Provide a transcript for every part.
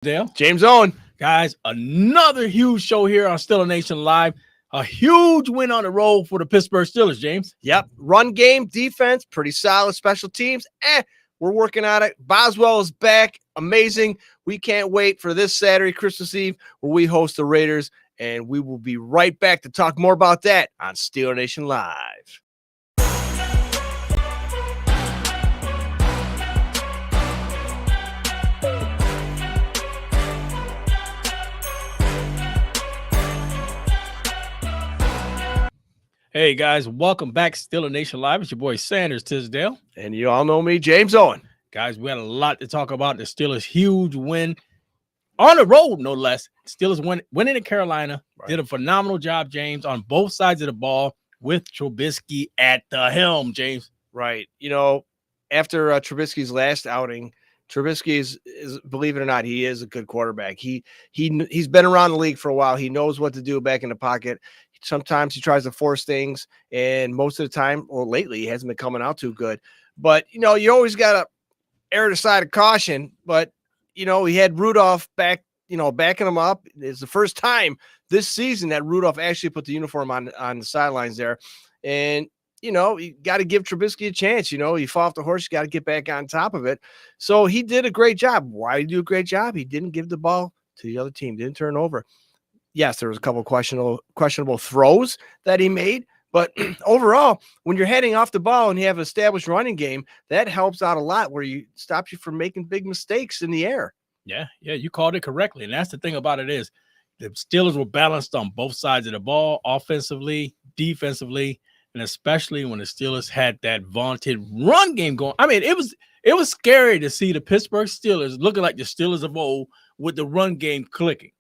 Dale. James Owen. Guys, another huge show here on Steeler Nation Live. A huge win on the road for the Pittsburgh Steelers, James. Yep. Run game, defense, pretty solid. Special teams, we're working on it. Boswell is back. Amazing. We can't wait for this Saturday, Christmas Eve, where we host the Raiders, and we will be right back to talk more about that on Steeler Nation Live. Hey, guys, welcome back. Steeler Nation Live. It's your boy Sanders Tisdale. And you all know me, James Owen. Guys, we had a lot to talk about. The Steelers' huge win on the road, no less. Steelers winning in Carolina. Right. Did a phenomenal job, James, on both sides of the ball with Trubisky at the helm, James. Right. You know, after Trubisky's last outing, Trubisky is, believe it or not, he is a good quarterback. He's been around the league for a while. He knows what to do back in the pocket. Sometimes he tries to force things, and most of the time, or lately, he hasn't been coming out too good. But, you know, you always got to err to the side of caution. But, you know, he had Rudolph backing him up. It's the first time this season that Rudolph actually put the uniform on the sidelines there. And, you know, you got to give Trubisky a chance. You know, you fall off the horse, you got to get back on top of it. So he did a great job. Why did he do a great job? He didn't give the ball to the other team, didn't turn over. Yes, there was a couple of questionable throws that he made, but overall, when you're heading off the ball and you have an established running game, that helps out a lot where you stops you from making big mistakes in the air. Yeah, you called it correctly. And that's the thing about it is the Steelers were balanced on both sides of the ball, offensively, defensively, and especially when the Steelers had that vaunted run game going. I mean, it was scary to see the Pittsburgh Steelers looking like the Steelers of old with the run game clicking.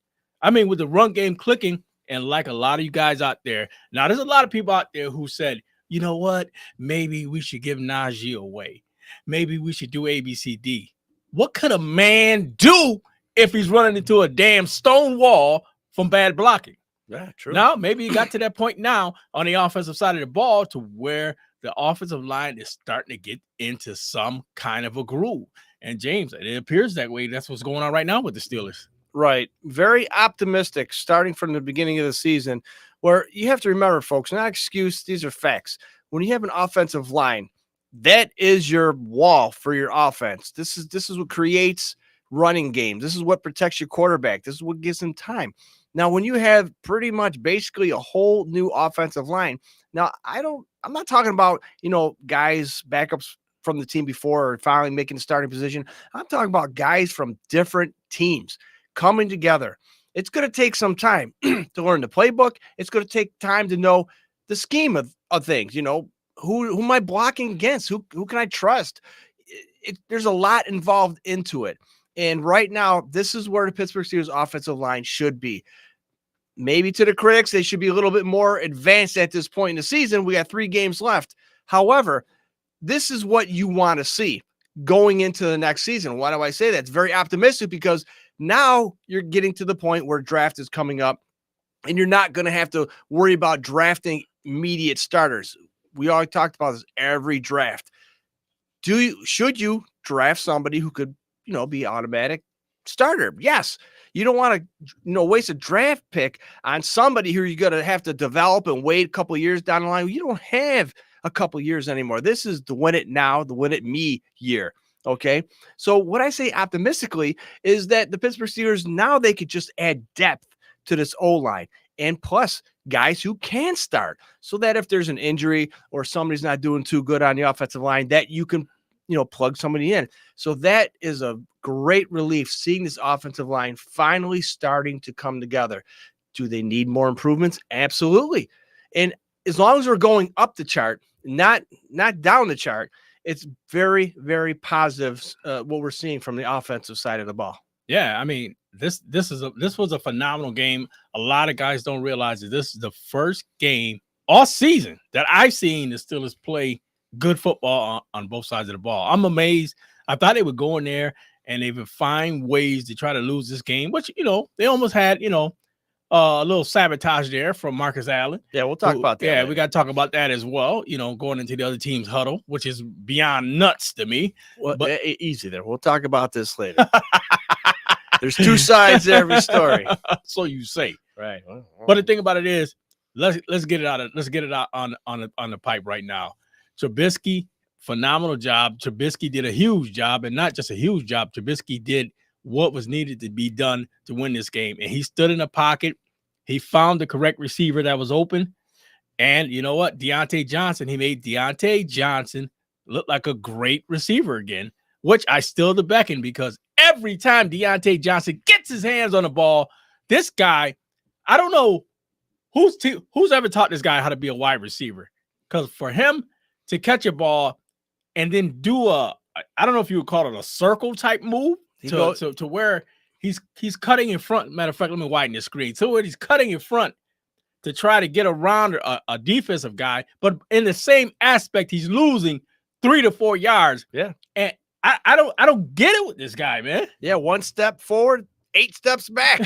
I mean, with the run game clicking, and like a lot of you guys out there, now there's a lot of people out there who said, you know what, maybe we should give Najee away. Maybe we should do ABCD. What could a man do if he's running into a damn stone wall from bad blocking? Yeah, true. Now, maybe you got to that point now on the offensive side of the ball to where the offensive line is starting to get into some kind of a groove. And James, it appears that way. That's what's going on right now with the Steelers. Right. Very optimistic starting from the beginning of the season, where you have to remember, folks, not excuse, these are facts. When you have an offensive line, that is your wall for your offense. This is what creates running games. This is what protects your quarterback. This is what gives him time. Now, when you have pretty much basically a whole new offensive line, now I'm not talking about, you know, guys, backups from the team before or finally making the starting position. I'm talking about guys from different teams coming together. It's going to take some time to learn the playbook. It's going to take time to know the scheme of things. You know, who am I blocking against? Who can I trust? There's a lot involved into it. And right now, this is where the Pittsburgh Steelers offensive line should be. Maybe to the critics, they should be a little bit more advanced at this point in the season. We got 3 games left. However, this is what you want to see going into the next season. Why do I say that? It's very optimistic because now you're getting to the point where draft is coming up and you're not going to have to worry about drafting immediate starters. We already talked about this every draft. Should you draft somebody who could, you know, be automatic starter? Yes. You don't want to, you know, waste a draft pick on somebody who you're going to have to develop and wait a couple of years down the line. You don't have a couple of years anymore. This is the win it now, the win it me year. Okay. So what I say optimistically is that the Pittsburgh Steelers, now they could just add depth to this O-line and plus guys who can start so that if there's an injury or somebody's not doing too good on the offensive line, that you can, you know, plug somebody in. So that is a great relief seeing this offensive line finally starting to come together. Do they need more improvements? Absolutely. And as long as we're going up the chart, not down the chart, it's very, very positive what we're seeing from the offensive side of the ball. Yeah, I mean, this was a phenomenal game. A lot of guys don't realize that this is the first game all season that I've seen the Steelers play good football on both sides of the ball. I'm amazed. I thought they would go in there and they would find ways to try to lose this game, which, you know, they almost had, you know, a little sabotage there from Marcus Allen. Yeah, we'll talk about that. Yeah, we got to talk about that as well, you know, going into the other team's huddle, which is beyond nuts to me. Well, but easy there. We'll talk about this later. There's two sides to every story. So you say. Right. But the thing about it is, let's get it out on the pipe right now. Trubisky, phenomenal job. Trubisky did a huge job, and not just a huge job. Trubisky did what was needed to be done to win this game. And he stood in the pocket. He found the correct receiver that was open. And you know what? Deontay Johnson, he made Deontay Johnson look like a great receiver again, which I still beckon, because every time Deontay Johnson gets his hands on the ball, this guy, I don't know who's ever taught this guy how to be a wide receiver. Because for him to catch a ball and then do I don't know if you would call it a circle type move to where he's cutting in front. Matter of fact, let me widen the screen. So where he's cutting in front to try to get around a defensive guy, but in the same aspect, he's losing 3 to 4 yards. Yeah. And I don't get it with this guy, man. Yeah, 1 step forward, 8 steps back.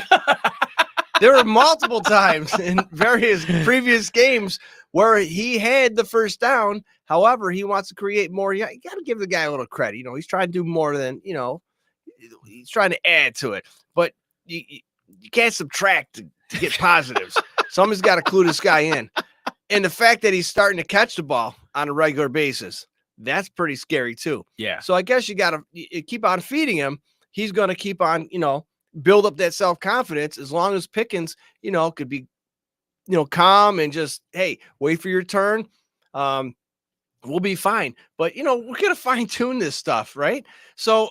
There were multiple times in various previous games where he had the first down. However, he wants to create more. You got to give the guy a little credit. You know, he's trying to do more than, he's trying to add to it. But you can't subtract to get positives. Somebody's got to clue this guy in. And the fact that he's starting to catch the ball on a regular basis, that's pretty scary too. Yeah. So I guess you got to keep on feeding him. He's going to keep on, build up that self-confidence, as long as Pickens, could be, calm and just, hey, wait for your turn. We'll be fine. But, we're going to fine tune this stuff. Right. So,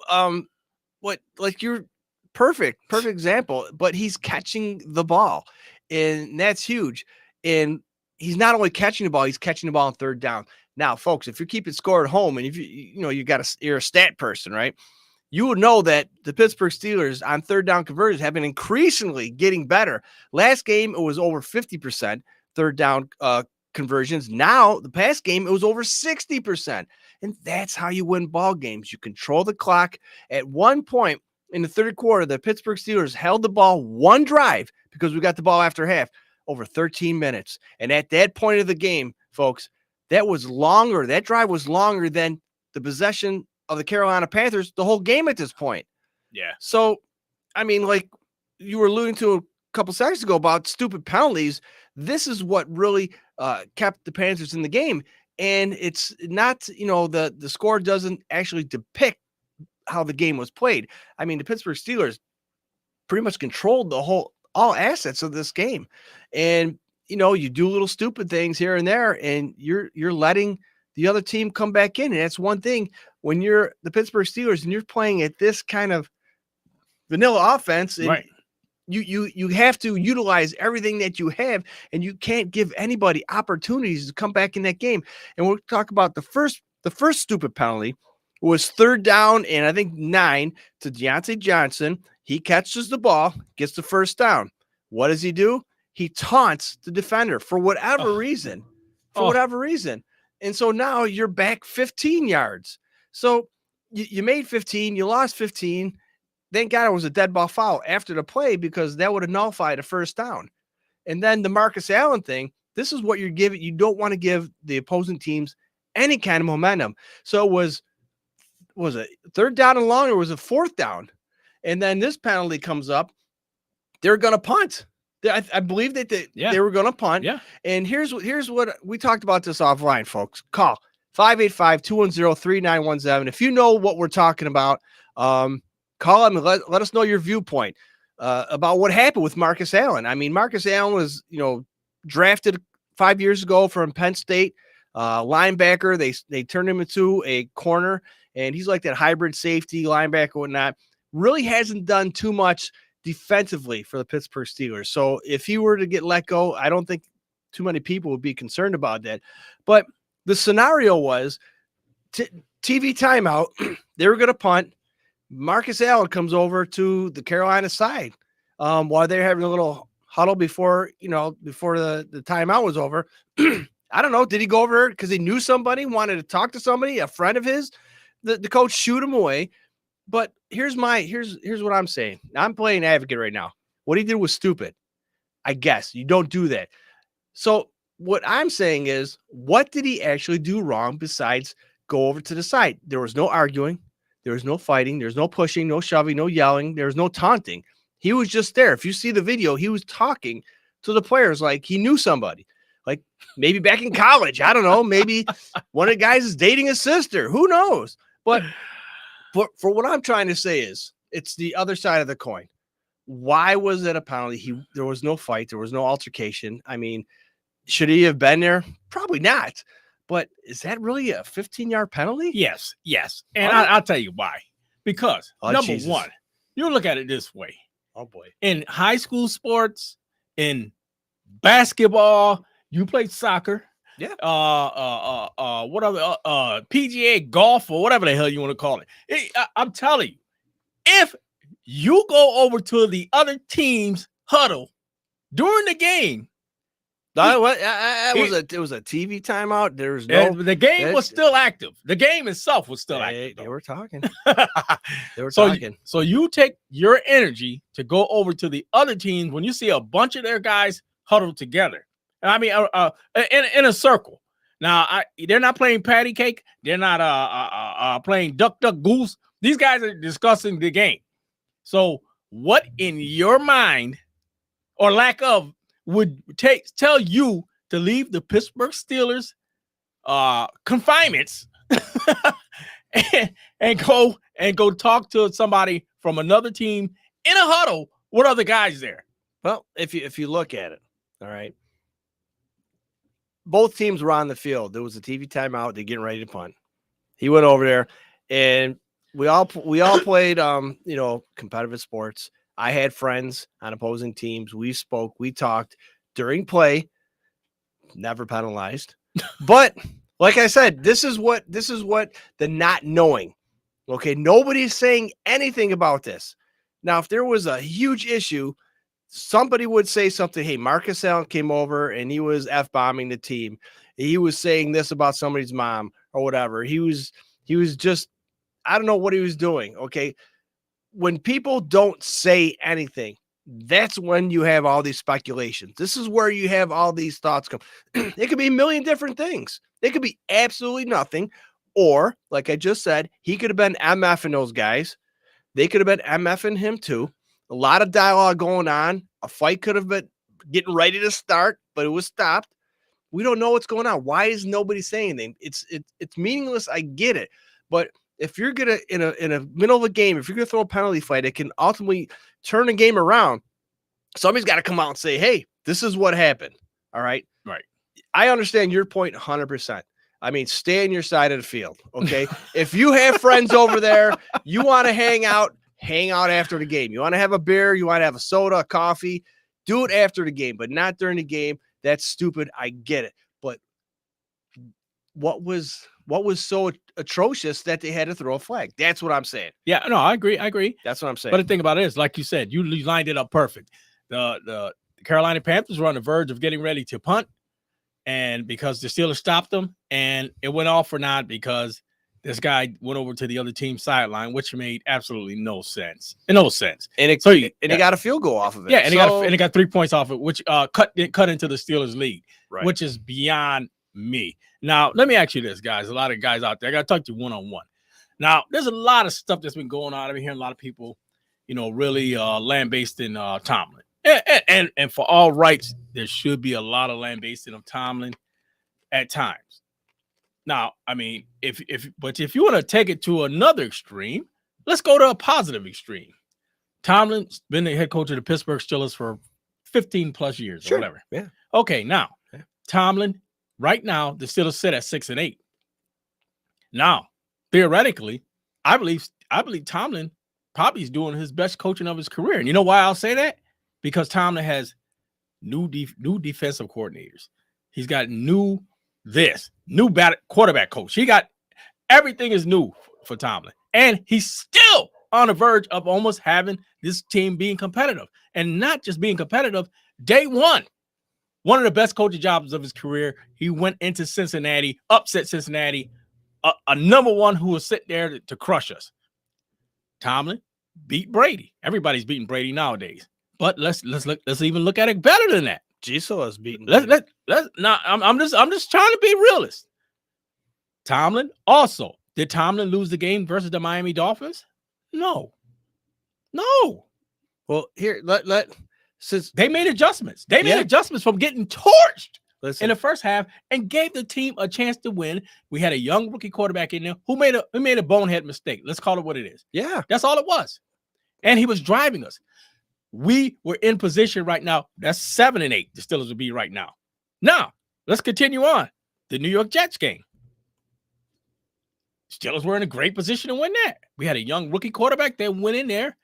you're perfect example, but he's catching the ball, and that's huge. And he's not only catching the ball, he's catching the ball on third down. Now, folks, if you're keeping score at home, and if you're a stat person, right? You would know that the Pittsburgh Steelers on third down conversions have been increasingly getting better. Last game, it was over 50% third down conversions. Now, the past game, it was over 60%. And that's how you win ball games. You control the clock. At one point in the third quarter, the Pittsburgh Steelers held the ball one drive, because we got the ball after half, over 13 minutes. And at that point of the game, folks, that was longer. That drive was longer than the possession of the Carolina Panthers the whole game at this point. Yeah. So, I mean, like you were alluding to a couple seconds ago about stupid penalties, this is what really kept the Panthers in the game. And it's not, the score doesn't actually depict how the game was played. I mean, the Pittsburgh Steelers pretty much controlled all assets of this game. And, you do little stupid things here and there, and you're letting the other team come back in. And that's one thing when you're the Pittsburgh Steelers and you're playing at this kind of vanilla offense, and right. You have to utilize everything that you have, and you can't give anybody opportunities to come back in that game. And we'll talk about the first stupid penalty was third down, and I think 9 to Deontay Johnson. He catches the ball, gets the first down. What does he do? He taunts the defender for whatever reason. And so now you're back 15 yards. So you made 15, you lost 15. Thank God it was a dead ball foul after the play, because that would have nullified a first down. And then the Marcus Allen thing, this is what you're giving. You don't want to give the opposing teams any kind of momentum. So it was it third down and long, or was it fourth down? And then this penalty comes up. They're going to punt. I believe that they were going to punt. Yeah. And here's what we talked about this offline, folks. Call 585-210-3917. If you know what we're talking about, call them and let us know your viewpoint about what happened with Marcus Allen. I mean, Marcus Allen was, drafted 5 years ago from Penn State, linebacker. They turned him into a corner, and he's like that hybrid safety linebacker, whatnot. Really hasn't done too much defensively for the Pittsburgh Steelers. So if he were to get let go, I don't think too many people would be concerned about that. But the scenario was TV timeout. They were going to punt. Marcus Allen comes over to the Carolina side while they're having a little huddle before the timeout was over. I don't know. Did he go over because he knew somebody, wanted to talk to somebody, a friend of his? The coach shoot him away. But here's what I'm saying. I'm playing advocate right now. What he did was stupid. I guess you don't do that. So what I'm saying is, what did he actually do wrong besides go over to the side? There was no arguing. There was no fighting. There's no pushing, no shoving, no yelling. There was no taunting. He was just there. If you see the video, he was talking to the players like he knew somebody. Like maybe back in college. I don't know. Maybe one of the guys is dating his sister. Who knows? But for what I'm trying to say is it's the other side of the coin. Why was it a penalty? There was no fight. There was no altercation. I mean, should he have been there? Probably not. But is that really a 15-yard penalty? Yes. And I'll tell you why. Because number Jesus. one, you look at it this way. Oh boy. In high school sports, in basketball, you play soccer. Yeah. What other PGA golf or whatever the hell you want to call it. I'm telling you, if you go over to the other team's huddle during the game, it was a TV timeout. There's no the game was still active. The game itself was still active. They were talking. So you take your energy to go over to the other teams when you see a bunch of their guys huddled together. I mean, in a circle. Now, they're not playing patty cake. They're not playing duck, goose. These guys are discussing the game. So what in your mind or lack of would tell you to leave the Pittsburgh Steelers confinements and go talk to somebody from another team in a huddle with other guys there? Well, if you look at it, all right. Both teams were on the field. There was a TV timeout. They're getting ready to punt. He went over there, and we all played competitive sports. I had friends on opposing teams. We spoke, we talked during play, never penalized. But like I said, this is what the not knowing. Okay, nobody's saying anything about this. Now, if there was a huge issue, somebody would say something. Hey, Marcus Allen came over and he was F-bombing the team. He was saying this about somebody's mom or whatever. He was just, I don't know what he was doing. Okay. When people don't say anything, that's when you have all these speculations. This is where you have all these thoughts come. It could be a million different things. It could be absolutely nothing. Or, like I just said, he could have been MFing those guys. They could have been MFing him too. A lot of dialogue going on. A fight could have been getting ready to start, but it was stopped. We don't know what's going on. Why is nobody saying anything? It's meaningless. I get it. But if you're gonna in a middle of a game, if you're gonna throw a penalty fight, it can ultimately turn the game around. Somebody's got to come out and say, "Hey, this is what happened." All right. Right. I understand your point 100%. I mean, stay on your side of the field. Okay. If you have friends over there, you want to hang out after the game. You want to have a beer, you want to have a soda, a coffee, do it after the game, but not during the game. That's stupid. I get it. But what was so atrocious that they had to throw a flag? That's what I'm saying. Yeah, no, I agree. That's what I'm saying. But the thing about it is, like you said, you lined it up perfect. The Carolina Panthers were on the verge of getting ready to punt, and because the Steelers stopped them, and it went off or not because this guy went over to the other team's sideline, which made absolutely no sense. No sense. And he got a field goal off of it. Yeah, and he got 3 points off it, which cut into the Steelers' lead, right, which is beyond me. Now, let me ask you this, guys. A lot of guys out there, I got to talk to you one-on-one. Now, there's a lot of stuff that's been going on. I've been hearing a lot of people, really land-based-in Tomlin. And for all rights, there should be a lot of land-based-in of Tomlin at times. Now, I mean, if you want to take it to another extreme, let's go to a positive extreme. Tomlin's been the head coach of the Pittsburgh Steelers for 15 plus years or whatever. Yeah. Okay, now, Tomlin, right now, the Steelers sit at 6-8. Now, theoretically, I believe Tomlin probably is doing his best coaching of his career. And you know why I'll say that? Because Tomlin has new defensive coordinators. He's got new quarterback coach. He got everything is new for Tomlin. And he's still on the verge of almost having this team being competitive. And not just being competitive, day one of the best coaching jobs of his career. He went into Cincinnati, upset Cincinnati, a number one who was sitting there to crush us. Tomlin beat Brady. Everybody's beating Brady nowadays. But let's even look at it better than that. Gisela is beating. I'm just trying to be realist. Tomlin also Did Tomlin lose the game versus the Miami Dolphins? No. Well, here since They made adjustments. They made Yeah. adjustments from getting torched listen, in the first half and gave the team a chance to win. We had a young rookie quarterback in there who made a bonehead mistake. Let's call it what it is. yeah, That's all it was. And he was driving us. We were in position right now. That's 7-8. The Steelers would be right now. Now, let's continue on. The New York Jets game. Steelers were in a great position to win that. We had a young rookie quarterback that went in there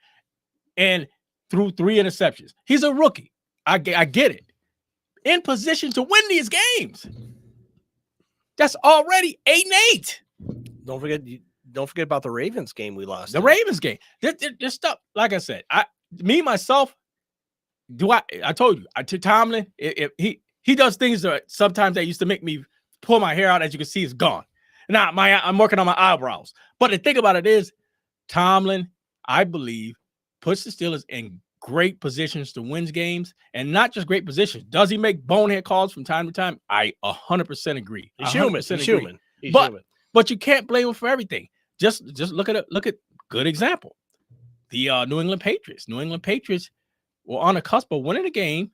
and threw 3 interceptions. He's a rookie. I get it. In position to win these games. That's already 8-8. don't forget about the Ravens game we lost. The Ravens game. This stuff, like I said, myself, I told you, to Tomlin, if he does things that sometimes that used to make me pull my hair out, as you can see, it's gone. Now I'm working on my eyebrows. But the thing about it is, Tomlin, I believe, puts the Steelers in great positions to win games, and not just great positions. Does he make bonehead calls from time to time? I 100% agree. He's human. He's but human. But you can't blame him for everything. Just look at good example. The New England Patriots. New England Patriots were on the cusp of winning a game,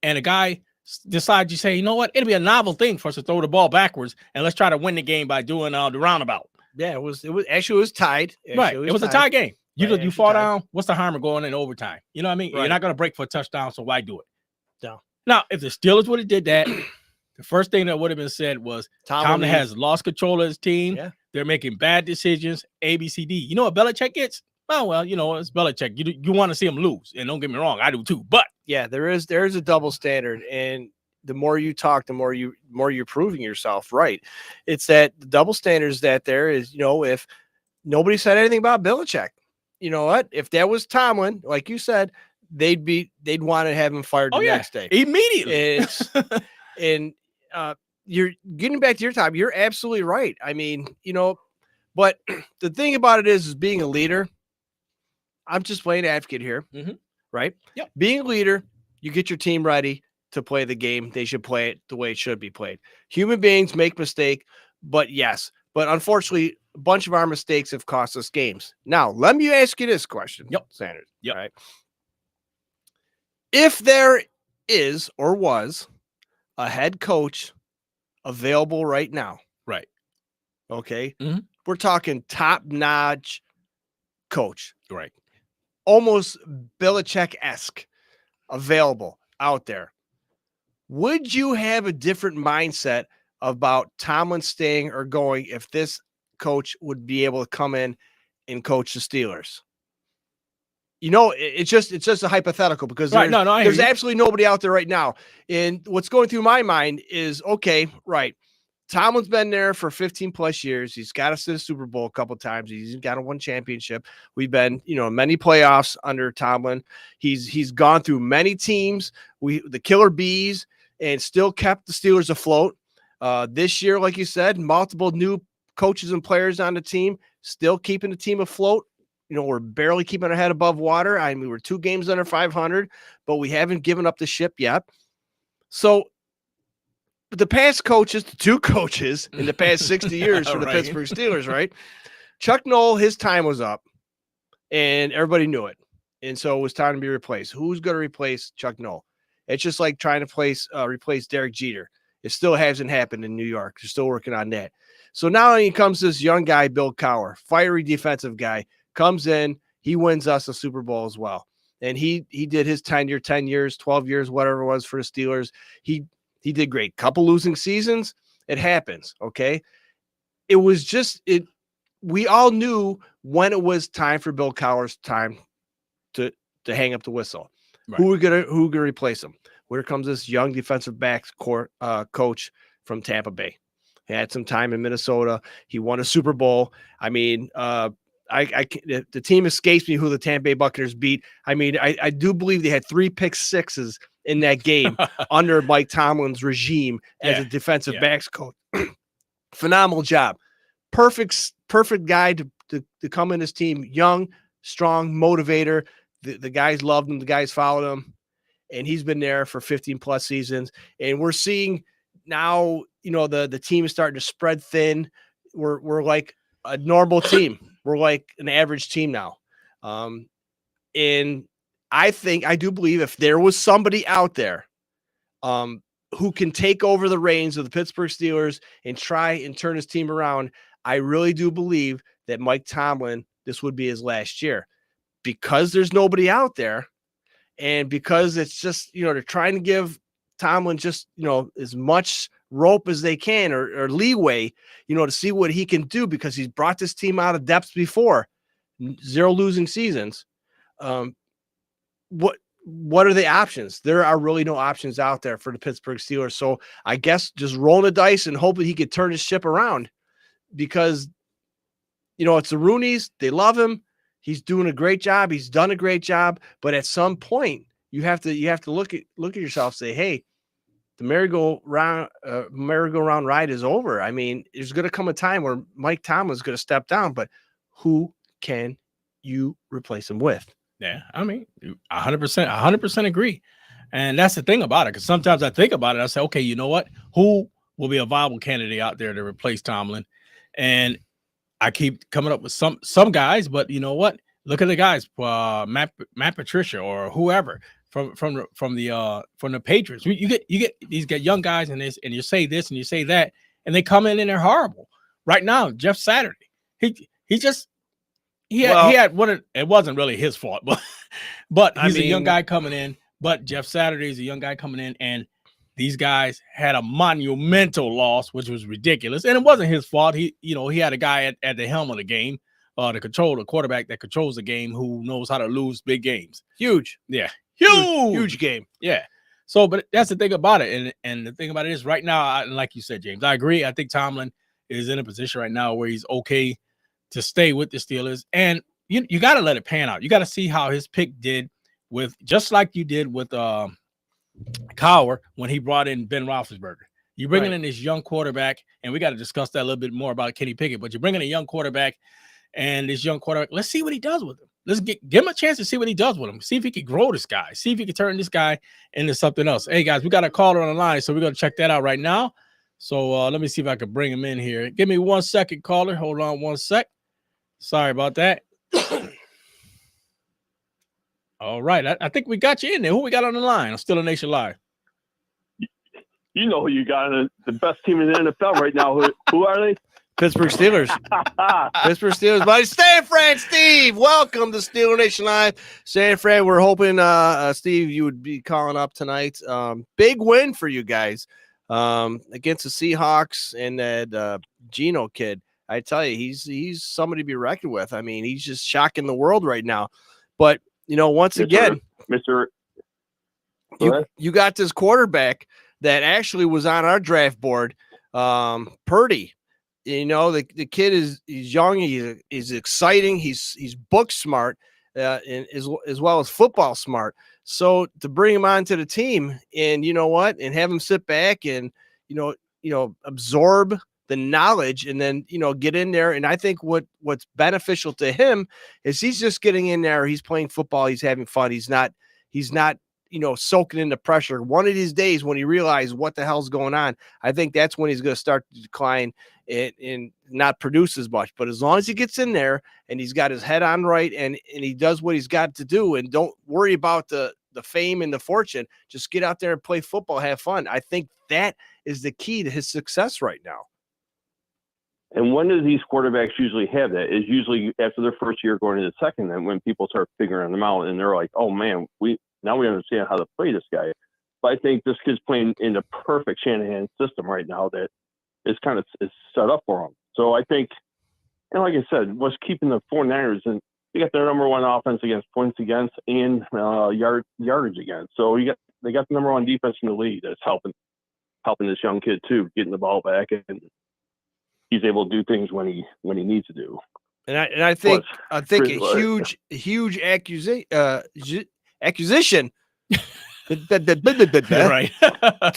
and a guy decides, you say, you know what? It'll be a novel thing for us to throw the ball backwards, and let's try to win the game by doing the roundabout. Yeah, it was tied. Right. It was a tie game. You fall down. What's the harm of going in overtime? You know what I mean? Right. You're not going to break for a touchdown, so why do it? No. Now, if the Steelers would have did that, the first thing that would have been said was Tomlin has lost control of his team. Yeah. They're making bad decisions. A, B, C, D. You know what Belichick gets? Oh, well, it's Belichick. You want to see him lose. And don't get me wrong, I do too. But yeah, there is a double standard. And the more you talk, the more you're proving yourself right. It's that the double standards that there is, if nobody said anything about Belichick, you know what? If that was Tomlin, like you said, they'd want to have him fired the next day. Immediately. And you're getting back to your time. You're absolutely right. I mean, but the thing about it is being a leader. I'm just playing advocate here, right? Yep. Being a leader, you get your team ready to play the game. They should play it the way it should be played. Human beings make mistakes, but unfortunately, a bunch of our mistakes have cost us games. Now, let me ask you this question, Sanders. Yep. Right? If there is or was a head coach available right now, right? Okay, Mhm. We're talking top-notch coach, right? Almost Belichick-esque available out there. Would you have a different mindset about Tomlin staying or going if this coach would be able to come in and coach the Steelers? It's just a hypothetical because there's absolutely nobody out there right now. And what's going through my mind is, okay, right. Tomlin's been there for 15 plus years. He's got us to the Super Bowl a couple of times. He's got a one championship. We've been, many playoffs under Tomlin. He's gone through many teams. The Killer Bees, and still kept the Steelers afloat. This year, like you said, multiple new coaches and players on the team, still keeping the team afloat. We're barely keeping our head above water. I mean, we're 2 games under 500, but we haven't given up the ship yet. So the past coaches, the 2 coaches in the past 60 years for the Pittsburgh Steelers, right? Chuck Noll, his time was up, and everybody knew it. And so it was time to be replaced. Who's going to replace Chuck Noll? It's just like trying to replace Derek Jeter. It still hasn't happened in New York. They're still working on that. So now in comes this young guy, Bill Cowher, fiery defensive guy, comes in. He wins us a Super Bowl as well. And he did his 10 years, 12 years, whatever it was for the Steelers. He did great. Couple losing seasons. It happens. Okay. It was just we all knew when it was time for Bill Cowher's time to hang up the whistle. Right. Who gonna replace him? Where comes this young defensive backs coach from Tampa Bay? He had some time in Minnesota. He won a Super Bowl. I mean, the team escapes me who the Tampa Bay Buccaneers beat. I mean, I do believe they had 3 pick-sixes in that game under Mike Tomlin's regime as a defensive backs coach. Phenomenal job. Perfect guy to come in his team. Young, strong, motivator. The guys loved him. The guys followed him. And he's been there for 15 plus seasons. And we're seeing now, the team is starting to spread thin. We're like a normal team. We're like an average team now. And I do believe if there was somebody out there who can take over the reins of the Pittsburgh Steelers and try and turn his team around, I really do believe that Mike Tomlin, this would be his last year, because there's nobody out there. And because it's just, they're trying to give Tomlin just, as much rope as they can or leeway, to see what he can do, because he's brought this team out of depths before, 0 losing seasons. What are the options? There are really no options out there for the Pittsburgh Steelers. So I guess just rolling the dice and hoping he could turn his ship around, because, it's the Rooneys. They love him. He's doing a great job. He's done a great job. But at some point, you have to look at yourself, say, hey, the merry-go-round ride is over. I mean, there's going to come a time where Mike Tomlin's going to step down, but who can you replace him with? Yeah, I mean, 100% agree. And that's the thing about it, because sometimes I think about it, I say, okay, you know what? Who will be a viable candidate out there to replace Tomlin? And I keep coming up with some guys, but you know what? Look at the guys, Matt Patricia or whoever from the Patriots. You get these young guys and you say this and you say that, and they come in and they're horrible. Right now, Jeff Saturday, he had one. It wasn't really his fault, but he's a young guy coming in. But Jeff Saturday is a young guy coming in, and these guys had a monumental loss, which was ridiculous, and it wasn't his fault. He had a guy at the helm of the game, the quarterback that controls the game, who knows how to lose big games. Huge, yeah, huge game, yeah. So, but that's the thing about it, and the thing about it is, right now, like you said, James, I agree. I think Tomlin is in a position right now where he's okay to stay with the Steelers, and you got to let it pan out. You got to see how his pick did with, just like you did with Cowher when he brought in Ben Roethlisberger. You're bringing in this young quarterback, and we got to discuss that a little bit more about Kenny Pickett, but you're bringing a young quarterback, and this young quarterback, let's see what he does with him. Let's give him a chance to see what he does with him. See if he can grow this guy. See if he can turn this guy into something else. Hey, guys, we got a caller on the line, so we're going to check that out right now. So let me see if I can bring him in here. Give me 1 second, caller. Hold on 1 sec. Sorry about that. All right. I think we got you in there. Who we got on the line? I'm still a Nation Live. You know who you got, the best team in the NFL right now. Who are they? Pittsburgh Steelers. Pittsburgh Steelers, buddy. San Fran, Steve. Welcome to Steeler Nation Live. San Fran, we're hoping, Steve, you would be calling up tonight. Big win for you guys against the Seahawks and that Geno kid. I tell you, he's somebody to be reckoned with. I mean, he's just shocking the world right now. But, once again, you got this quarterback that actually was on our draft board, Purdy. The kid he's young, he's exciting, he's book smart, and as well as football smart. So to bring him onto the team, and and have him sit back and absorb the knowledge, and then get in there. And I think what's beneficial to him is he's just getting in there. He's playing football. He's having fun. He's not soaking into pressure. One of these days when he realizes what the hell's going on, I think that's when he's going to start to decline and not produce as much. But as long as he gets in there and he's got his head on right and he does what he's got to do, and don't worry about the fame and the fortune, just get out there and play football, have fun. I think that is the key to his success right now. And when do these quarterbacks usually have that? Is usually after their first year going into the second, and when people start figuring them out and they're like, oh man, now we understand how to play this guy. But I think this kid's playing in the perfect Shanahan system right now that is set up for him. So I think, and like I said, what's keeping the 49ers, and they got their number one offense against points against and yardage against. So they got the number one defense in the league that's helping this young kid too, getting the ball back, and he's able to do things when he needs to do. And I think a huge accusation right to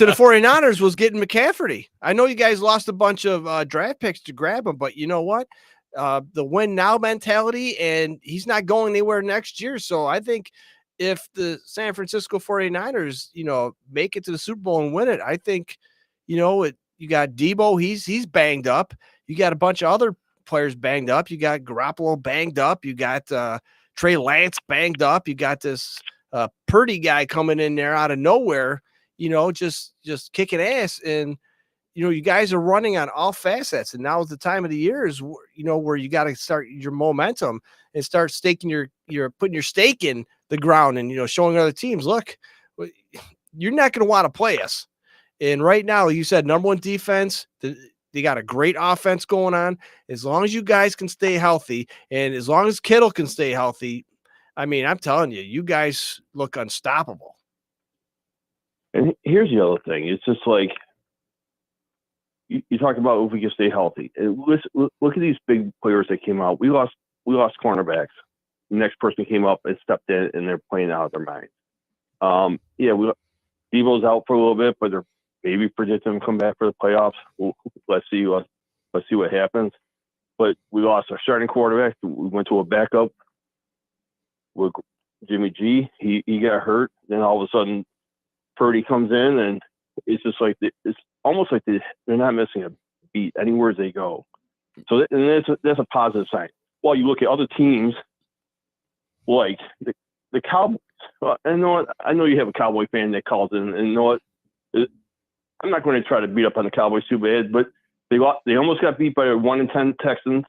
the 49ers was getting McCaffrey. I know you guys lost a bunch of draft picks to grab him, but you know what? The win now mentality, and he's not going anywhere next year. So I think if the San Francisco 49ers, make it to the Super Bowl and win it, I think, you got Debo, he's banged up. You got a bunch of other players banged up. You got Garoppolo banged up. You got Trey Lance banged up. You got this Purdy guy coming in there out of nowhere, just kicking ass. And, you guys are running on all facets. And now is the time of the year is, where you got to start your momentum and start staking you're putting your stake in the ground and, showing other teams, look, you're not going to want to play us. And right now, you said number one defense, they got a great offense going on. As long as you guys can stay healthy and as long as Kittle can stay healthy, I mean, I'm telling you, you guys look unstoppable. And here's the other thing. It's just like, you talk about if we can stay healthy. Look at these big players that came out. We lost cornerbacks. The next person came up and stepped in, and they're playing out of their minds. Debo's out for a little bit, but they're maybe predicting him to come back for the playoffs. Let's see what happens. But we lost our starting quarterback. We went to a backup with Jimmy G. He got hurt. Then all of a sudden, Purdy comes in, and it's just like it's almost like they're not missing a beat anywhere they go. So that's a positive sign. Well, you look at other teams like the Cowboys. I know you have a Cowboy fan that calls in, and you know what? I'm not going to try to beat up on the Cowboys too bad, but they almost got beat by 1-10 Texans.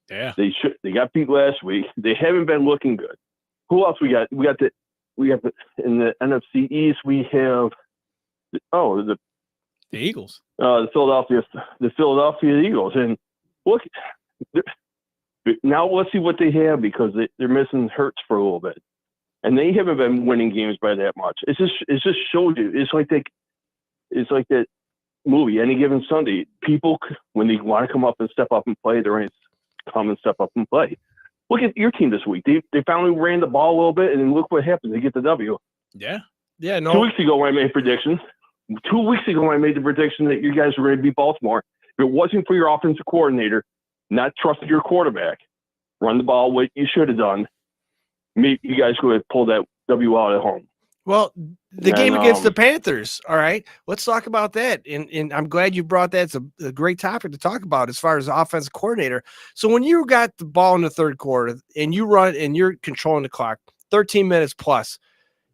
Yeah, they got beat last week. They haven't been looking good. Who else we got? We got in the NFC East. We have the Eagles. The Philadelphia Eagles, and look. Now let's see what they have because they're missing Hurts for a little bit, and they haven't been winning games by that much. It just shows you. It's like that movie, Any Given Sunday. People, when they want to come up and step up and play, they're going to come and step up and play. Look at your team this week. They finally ran the ball a little bit, and look what happened. They get the W. Yeah. No. 2 weeks ago when I made predictions, 2 weeks ago when I made the prediction that you guys were going to beat Baltimore, if it wasn't for your offensive coordinator not trusting your quarterback, run the ball what you should have done, maybe you guys could have pulled that W out at home. Well, the game against the Panthers, all right, let's talk about that. And I'm glad you brought that. It's a great topic to talk about as far as the offensive coordinator. So when you got the ball in the third quarter and you run and you're controlling the clock, 13 minutes plus,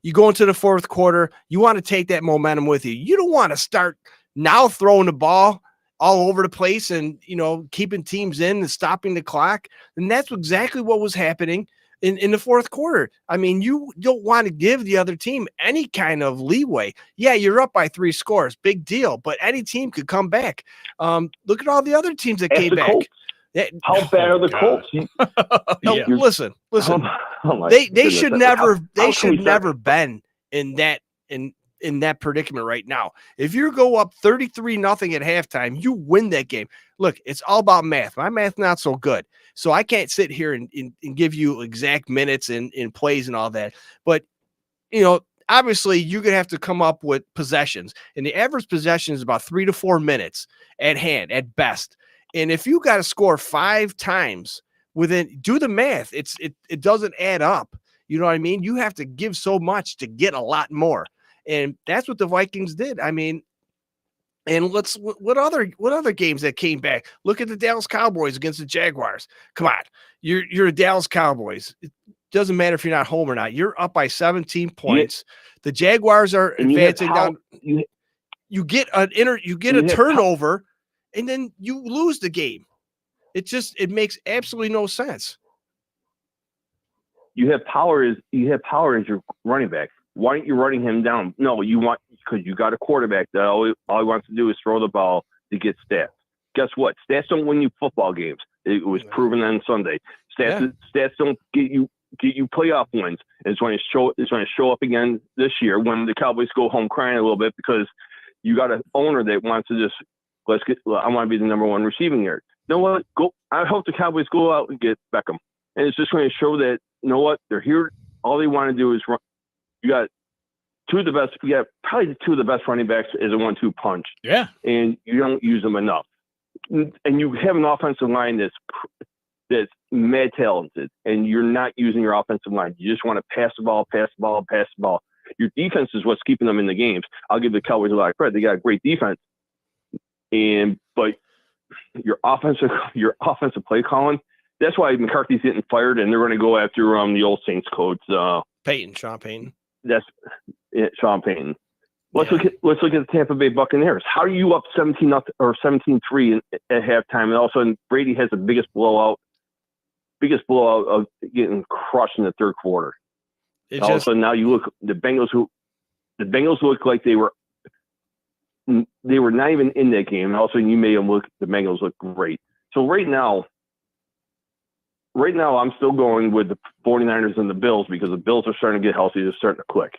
you go into the fourth quarter, you want to take that momentum with you. You don't want to start now throwing the ball all over the place and, keeping teams in and stopping the clock. And that's exactly what was happening in the fourth quarter. I mean, you don't want to give the other team any kind of leeway. Yeah, you're up by 3 scores. Big deal. But any team could come back. Look at all the other teams that came back. How bad are the Colts? Listen. They should never been in that predicament right now. If you go up 33-0 at halftime, you win that game. Look, it's all about math. My math not so good, so I can't sit here and give you exact minutes and plays and all that. But obviously you're gonna have to come up with possessions, and the average possession is about 3 to 4 minutes at hand at best. And if you got to score 5 times do the math. It doesn't add up. You know what I mean? You have to give so much to get a lot more. And that's what the Vikings did. I mean, and what other games that came back? Look at the Dallas Cowboys against the Jaguars. Come on, you're a Dallas Cowboys. It doesn't matter if you're not home or not. You're up by 17 points. The Jaguars are advancing down. You get a turnover, and then you lose the game. It makes absolutely no sense. You have power as your running back. Why aren't you running him down? No, because you got a quarterback that all he wants to do is throw the ball to get stats. Guess what? Stats don't win you football games. It was proven on Sunday. Stats don't get you playoff wins. It's going to show up again this year when the Cowboys go home crying a little bit because you got an owner that wants to just I want to be the number 1 receiving yard. You know what? I hope the Cowboys go out and get Beckham, and it's just going to show that they're here. All they want to do is run. You got 2 of the best. You got probably 2 of the best running backs as a 1-2 punch. Yeah, and you don't use them enough. And you have an offensive line that's mad talented, and you're not using your offensive line. You just want to pass the ball. Your defense is what's keeping them in the games. I'll give the Cowboys a lot of credit. They got a great defense, but your offensive play calling. That's why McCarthy's getting fired, and they're going to go after the old Saints coach, Sean Payton. That's it, Sean Payton. Let's look at the Tampa Bay Buccaneers. How are you up 17-0 or 17-3 at halftime, and all of a sudden Brady has the biggest blowout of getting crushed in the third quarter. All of a sudden now you look the Bengals look like they were not even in that game, and all of a sudden you made the Bengals look great. So right now I'm still going with the 49ers and the Bills because the Bills are starting to get healthy. They're starting to click.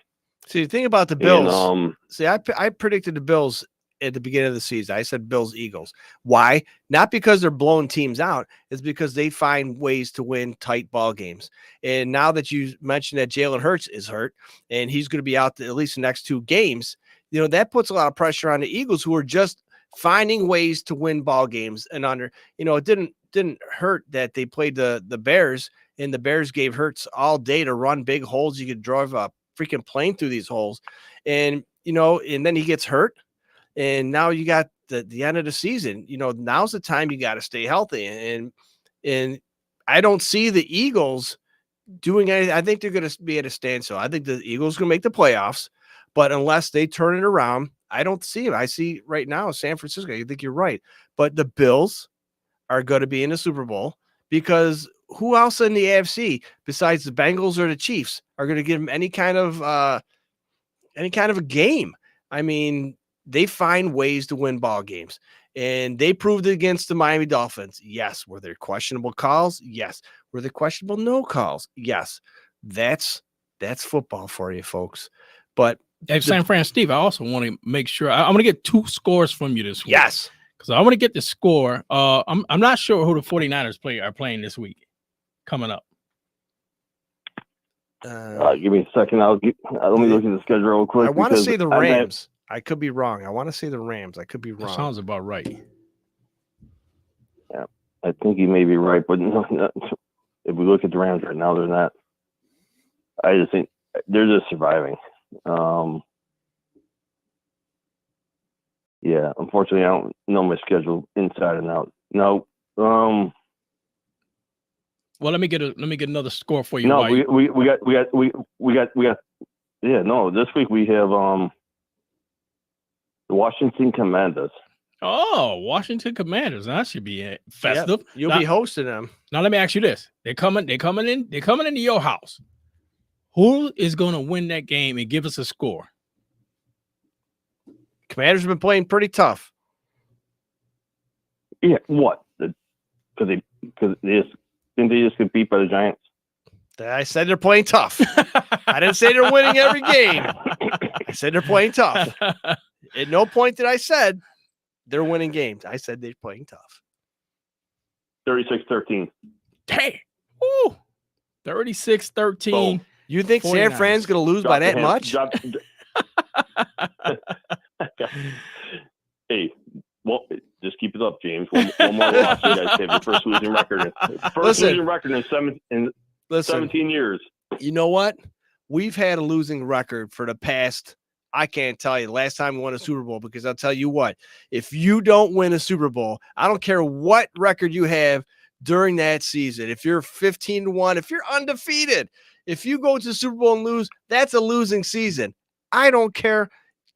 See, the thing about the Bills, I predicted the Bills at the beginning of the season. I said Bills, Eagles. Why? Not because they're blowing teams out. It's because they find ways to win tight ball games. And now that you mentioned that Jalen Hurts is hurt and he's going to be out at least the next 2 games, that puts a lot of pressure on the Eagles, who are just finding ways to win ball games. And it didn't hurt that they played the Bears, and the Bears gave Hurts all day to run big holes. You could drive a freaking plane through these holes, and and then he gets hurt, and now you got the end of the season. Now's the time you got to stay healthy, and I don't see the Eagles doing anything. I think they're going to be at a standstill. I think the Eagles are going to make the playoffs, but unless they turn it around, I don't see it. I see right now San Francisco. I think you're right, but the Bills are going to be in the Super Bowl because who else in the AFC besides the Bengals or the Chiefs are going to give them any kind of a game? I mean, they find ways to win ball games, and they proved it against the Miami Dolphins. Yes. Were there questionable calls? Yes. Were there questionable no calls? Yes. That's football for you, folks. But San Fran, Steve, I also want to make sure I'm going to get 2 scores from you this week. Yes. Because I want to get the score. I'm not sure who the 49ers are playing this week coming up. Give me a second. Let me look at the schedule real quick. I want to say the Rams. I could be wrong. I want to say the Rams. I could be wrong. That sounds about right. Yeah, I think you may be right, but no, if we look at the Rams right now, they're not. I just think they're just surviving. Yeah, unfortunately, I don't know my schedule inside and out. No. Well, let me get another score for you. No, we got. Yeah, no. This week we have the Washington Commanders. Oh, Washington Commanders. That should be festive. Yep, you'll be hosting them. Now let me ask you this: they're coming into your house. Who is going to win that game and give us a score? Commanders have been playing pretty tough. Yeah, what? Because they just get beat by the Giants. I said they're playing tough. I didn't say they're winning every game. I said they're playing tough. At no point did I said they're winning games. I said they're playing tough. 36-13. Dang. Ooh. 36-13. You think 49ers. San Fran's going to lose by that much? Hey, well, just keep it up, James. One more loss. You guys have your first losing record. Losing record in 17 years. You know what? We've had a losing record for the past, I can't tell you, the last time we won a Super Bowl, because I'll tell you what, if you don't win a Super Bowl, I don't care what record you have during that season. If you're 15-1, if you're undefeated, if you go to the Super Bowl and lose, that's a losing season. I don't care.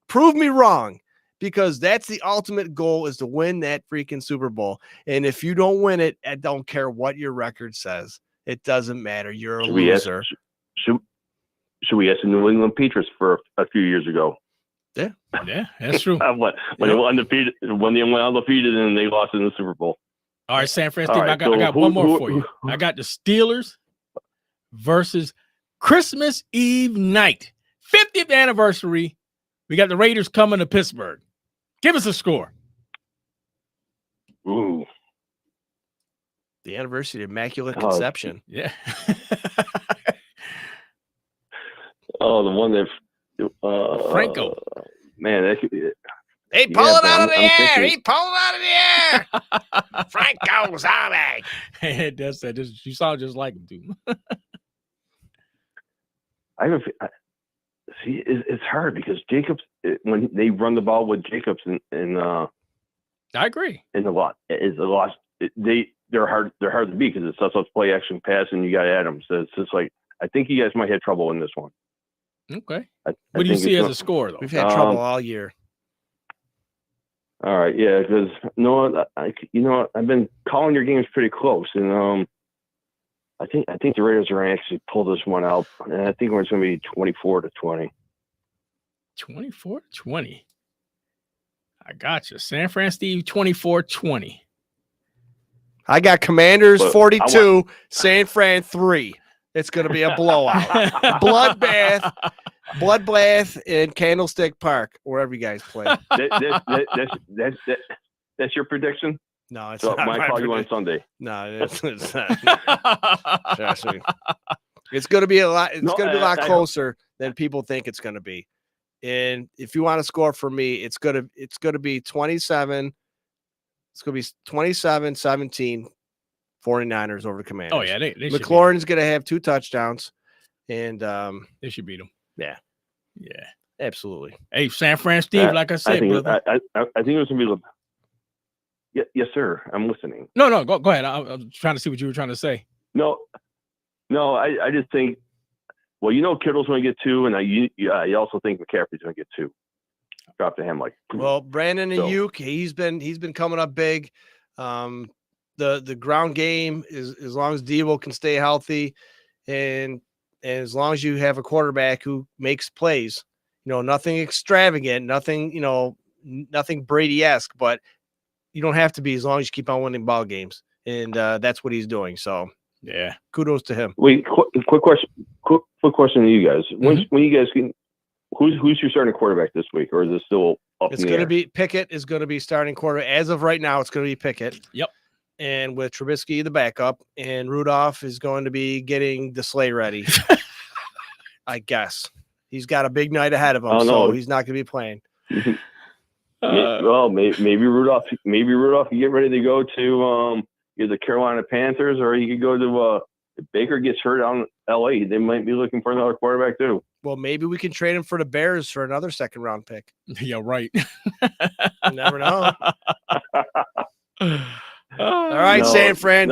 Prove me wrong, because that's the ultimate goal, is to win that freaking Super Bowl. And if you don't win it, I don't care what your record says. It doesn't matter. You're a loser. Should we ask the New England Patriots for a few years ago? Yeah, that's true. When they were undefeated, when they went undefeated and they lost in the Super Bowl. All right, San Francisco. I got one more for you. I got the Steelers versus Christmas Eve night, 50th anniversary. We got the Raiders coming to Pittsburgh. Give us a score. Ooh. The anniversary of Immaculate Conception. Yeah. The one that Franco. Man, he pull it out of the air. He pull it out of the air. Franco Zale. Hey, that's that. You sound just like him, too. See, it's hard because Jacobs, when they run the ball with Jacobs and I agree. And a lot. They're hard to beat because it's such play action pass, and you got Adams. So it's just like I think you guys might have trouble in this one. Okay. What do you see as a score though? We've had trouble all year. All right, yeah, because I've been calling your games pretty close, and I think the Raiders are going to actually pull this one out, and I think it's going to be 24-20. 24-20. I got you. San Fran Steve 24-20. I got Commanders 42, San Fran 3. It's going to be a blowout. Bloodbath in Candlestick Park, wherever you guys play. That's your prediction? No, it's so not. Might call you on Sunday. No, it's not. Trust me. It's going to be a lot. It's going to be a lot closer than people think it's going to be. And if you want to score for me, it's going to be 27. It's going to be 27-17 49ers over the Commanders. Oh yeah, they McLaurin's going to have 2 touchdowns, and they should beat them. Yeah, absolutely. Hey, San Fran Steve, like I said, brother. I think it was going to be. Yes, sir. I'm listening. No, go ahead. I was trying to see what you were trying to say. No. I just think. Well, Kittle's going to get 2, and you also think McCaffrey's going to get 2. Drop to him like. Well, Brandon Ayuk, he's been coming up big. The ground game is as long as Debo can stay healthy, and as long as you have a quarterback who makes plays, nothing extravagant, nothing Brady-esque, but you don't have to be as long as you keep on winning ball games, and that's what he's doing. So yeah, kudos to him. Wait, quick question to you guys. When you guys can, who's your starting quarterback this week, or is it still up in the air? It's going to be Pickett is going to be starting quarterback as of right now. It's going to be Pickett. Yep. And with Trubisky the backup, and Rudolph is going to be getting the sleigh ready. I guess he's got a big night ahead of him, so he's not going to be playing. Well, maybe Rudolph. Maybe Rudolph can get ready to go to either the Carolina Panthers, or he could go to. If Baker gets hurt out in L.A., they might be looking for another quarterback too. Well, maybe we can trade him for the Bears for another second-round pick. Yeah, right. You never know. All right, San Fran.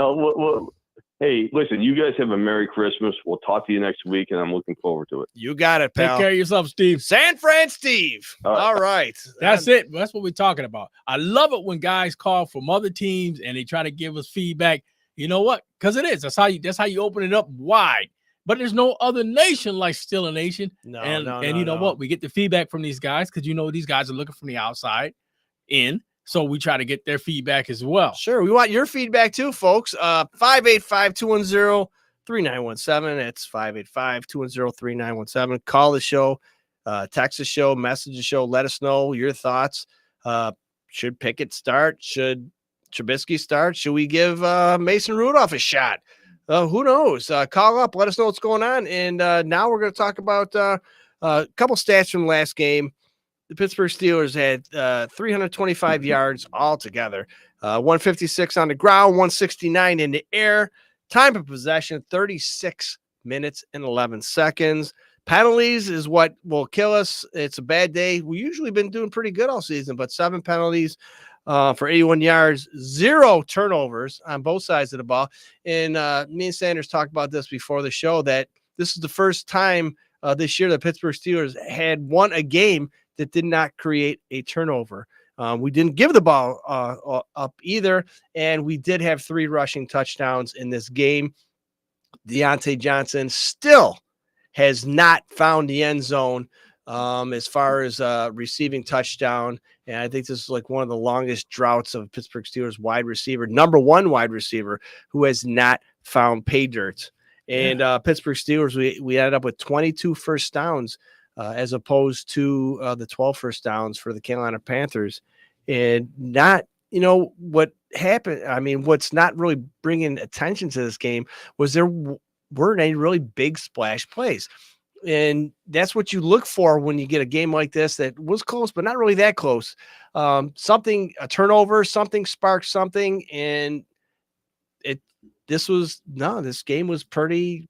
Hey, listen, you guys have a Merry Christmas. We'll talk to you next week, and I'm looking forward to it. You got it, pal. Take care of yourself, Steve. San Fran Steve. All right. That's it. That's what we're talking about. I love it when guys call from other teams and they try to give us feedback. You know what? Because it is. That's how you open it up wide. But there's no other nation like Still a Nation. No, and you know what? We get the feedback from these guys because these guys are looking from the outside in. So we try to get their feedback as well. Sure. We want your feedback too, folks. 585-210-3917. It's 585-210-3917. Call the show, text the show, message the show. Let us know your thoughts. Should Pickett start? Should Trubisky start? Should we give Mason Rudolph a shot? Who knows? Call up. Let us know what's going on. And now we're going to talk about a couple stats from the last game. The Pittsburgh Steelers had 325 yards altogether, 156 on the ground, 169 in the air. Time of possession, 36 minutes and 11 seconds. Penalties is what will kill us. It's a bad day. We usually been doing pretty good all season, but 7 penalties for 81 yards, 0 turnovers on both sides of the ball. And me and Sanders talked about this before the show, that this is the first time this year the Pittsburgh Steelers had won a game that did not create a turnover. We didn't give the ball up either, and we did have 3 rushing touchdowns in this game. Deontay Johnson still has not found the end zone as far as receiving touchdown, and I think this is like one of the longest droughts of Pittsburgh Steelers wide receiver, number 1 wide receiver, who has not found pay dirt. And Pittsburgh Steelers, we ended up with 22 first downs as opposed to the 12 first downs for the Carolina Panthers. And not, what happened. I mean, what's not really bringing attention to this game was there weren't any really big splash plays. And that's what you look for when you get a game like this that was close, but not really that close. A turnover, something sparked something. And this game was pretty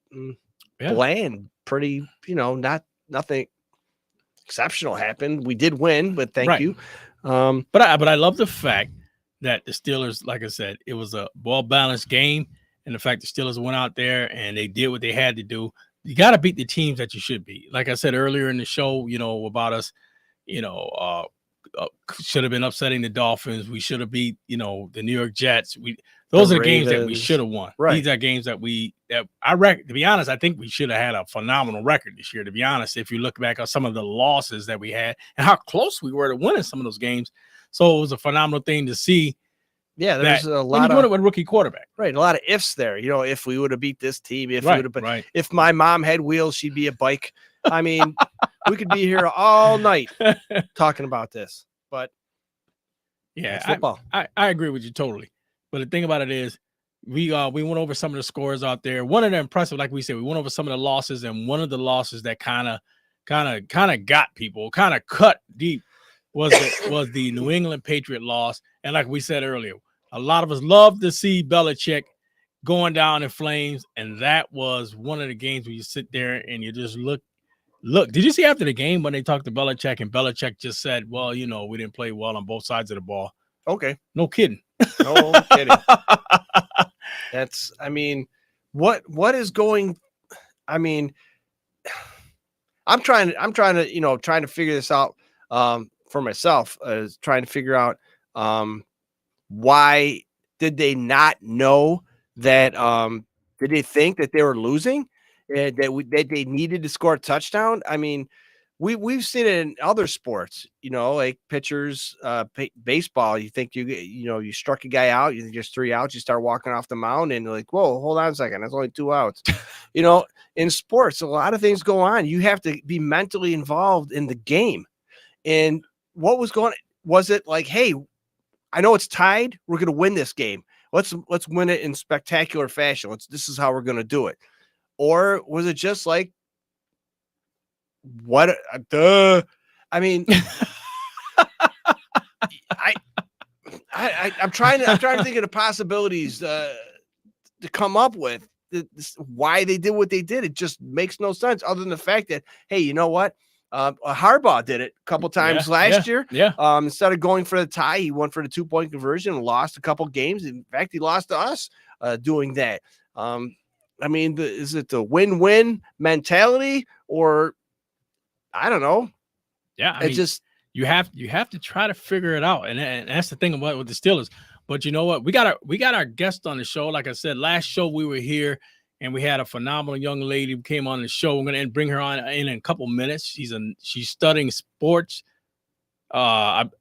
bland, pretty, nothing exceptional happened. We did win, but thank you. But I love the fact that the Steelers, like I said, it was a well-balanced game. And the fact the Steelers went out there and they did what they had to do. You got to beat the teams that you should beat. Like I said earlier in the show, about us, should have been upsetting the Dolphins. We should have beat, the New York Jets. Those are the games that we should have won. Right. These are games that to be honest, I think we should have had a phenomenal record this year, to be honest, if you look back on some of the losses that we had and how close we were to winning some of those games. So it was a phenomenal thing to see. Yeah, there's a lot of with a rookie quarterback. Right, a lot of ifs there. If we would have beat this team, if right, we would have right. If my mom had wheels, she'd be a bike. I mean, we could be here all night talking about this. But yeah, football. I agree with you totally. But the thing about it is, we went over some of the scores out there. One of the impressive, like we said, we went over some of the losses, and one of the losses that kind of got people, kind of cut deep, was the New England Patriot loss. And like we said earlier, a lot of us love to see Belichick going down in flames, and that was one of the games where you sit there and you just look. Did you see after the game when they talked to Belichick, and Belichick just said, well, we didn't play well on both sides of the ball. Okay. No kidding. No kidding. What is going, I'm trying to figure this out for myself, trying to figure out why did they not know that, did they think that they were losing, that they needed to score a touchdown? I mean, we've seen it in other sports, like pitchers, baseball. You think you struck a guy out, you think there's 3 outs, you start walking off the mound and you're like, whoa, hold on a second, that's only 2 outs. In sports, a lot of things go on. You have to be mentally involved in the game. And what was it like, hey, I know it's tied, we're going to win this game. Let's win it in spectacular fashion. This is how we're going to do it. Or was it just like, what? I mean, I'm trying to think of the possibilities to come up with why they did what they did. It just makes no sense, other than the fact that, hey, you know what? Harbaugh did it a couple times last year. Yeah. Instead of going for the tie, he went for the 2-point conversion and lost a couple games. In fact, he lost to us doing that. Is it the win-win mentality, or I don't know? Yeah, you have to try to figure it out, and that's the thing about with the Steelers. But you know what? We got our guest on the show. Like I said, last show we were here, and we had a phenomenal young lady who came on the show. We're going to bring her on in a couple minutes. She's studying sports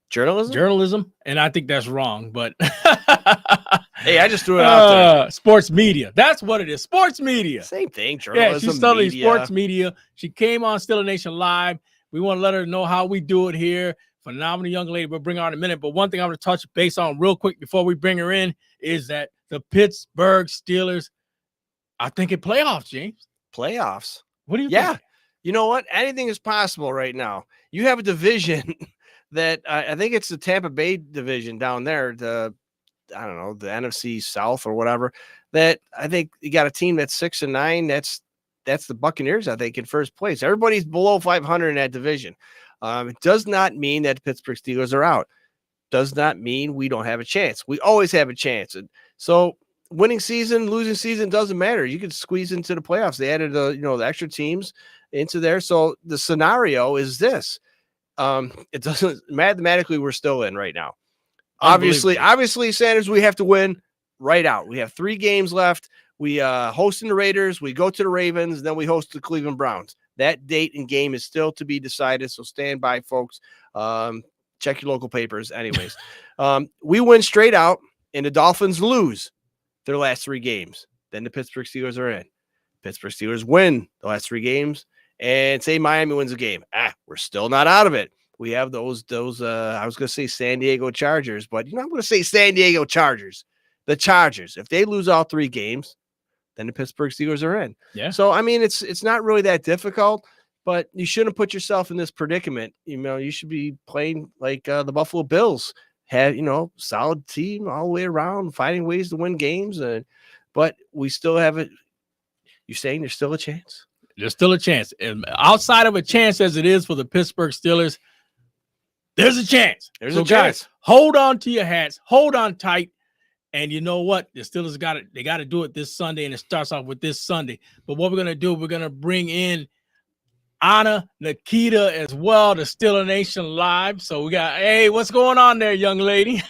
journalism, and I think that's wrong, but hey, I just threw it out there. Sports media. That's what it is. Sports media. Same thing. Journalism. Yeah, she's studying sports media. She came on Steeler Nation Live. We want to let her know how we do it here. Phenomenal young lady. We'll bring her on in a minute. But one thing I'm going to touch base on real quick before we bring her in is that the Pittsburgh Steelers, I think, in playoffs, James. Playoffs? What do you think? You know what? Anything is possible right now. You have a division that I think it's the Tampa Bay division down there, the NFC South or whatever, that I think you got a team that's 6-9. That's the Buccaneers, I think, in first place. Everybody's below 500 in that division. It does not mean that the Pittsburgh Steelers are out. Does not mean we don't have a chance. We always have a chance. And so winning season, losing season doesn't matter. You can squeeze into the playoffs. They added the extra teams into there. So the scenario is this. It doesn't mathematically, we're still in right now. Obviously, Sanders, we have to win right out. We have 3 games left. We hosting the Raiders, we go to the Ravens, and then we host the Cleveland Browns. That date and game is still to be decided, so stand by, folks. Check your local papers. Anyways, we win straight out, and the Dolphins lose their last 3 games. Then the Pittsburgh Steelers are in. Pittsburgh Steelers win the last 3 games, and say Miami wins a game. We're still not out of it. We have those I was going to say San Diego Chargers, but I'm going to say San Diego Chargers. The Chargers, if they lose all 3 games, then the Pittsburgh Steelers are in. Yeah. So, it's not really that difficult, but you shouldn't put yourself in this predicament. You should be playing like the Buffalo Bills had, solid team all the way around, finding ways to win games. But we still have it. You're saying there's still a chance? There's still a chance. And outside of a chance as it is for the Pittsburgh Steelers, there's a chance. There's so a chance. Guys, hold on to your hats. Hold on tight. And you know what? The Steelers they got to do it this Sunday, and it starts off with this Sunday. But what we're going to do, we're going to bring in Anna, Nikita as well, the Steeler Nation Live. So we got, hey, what's going on there, young lady?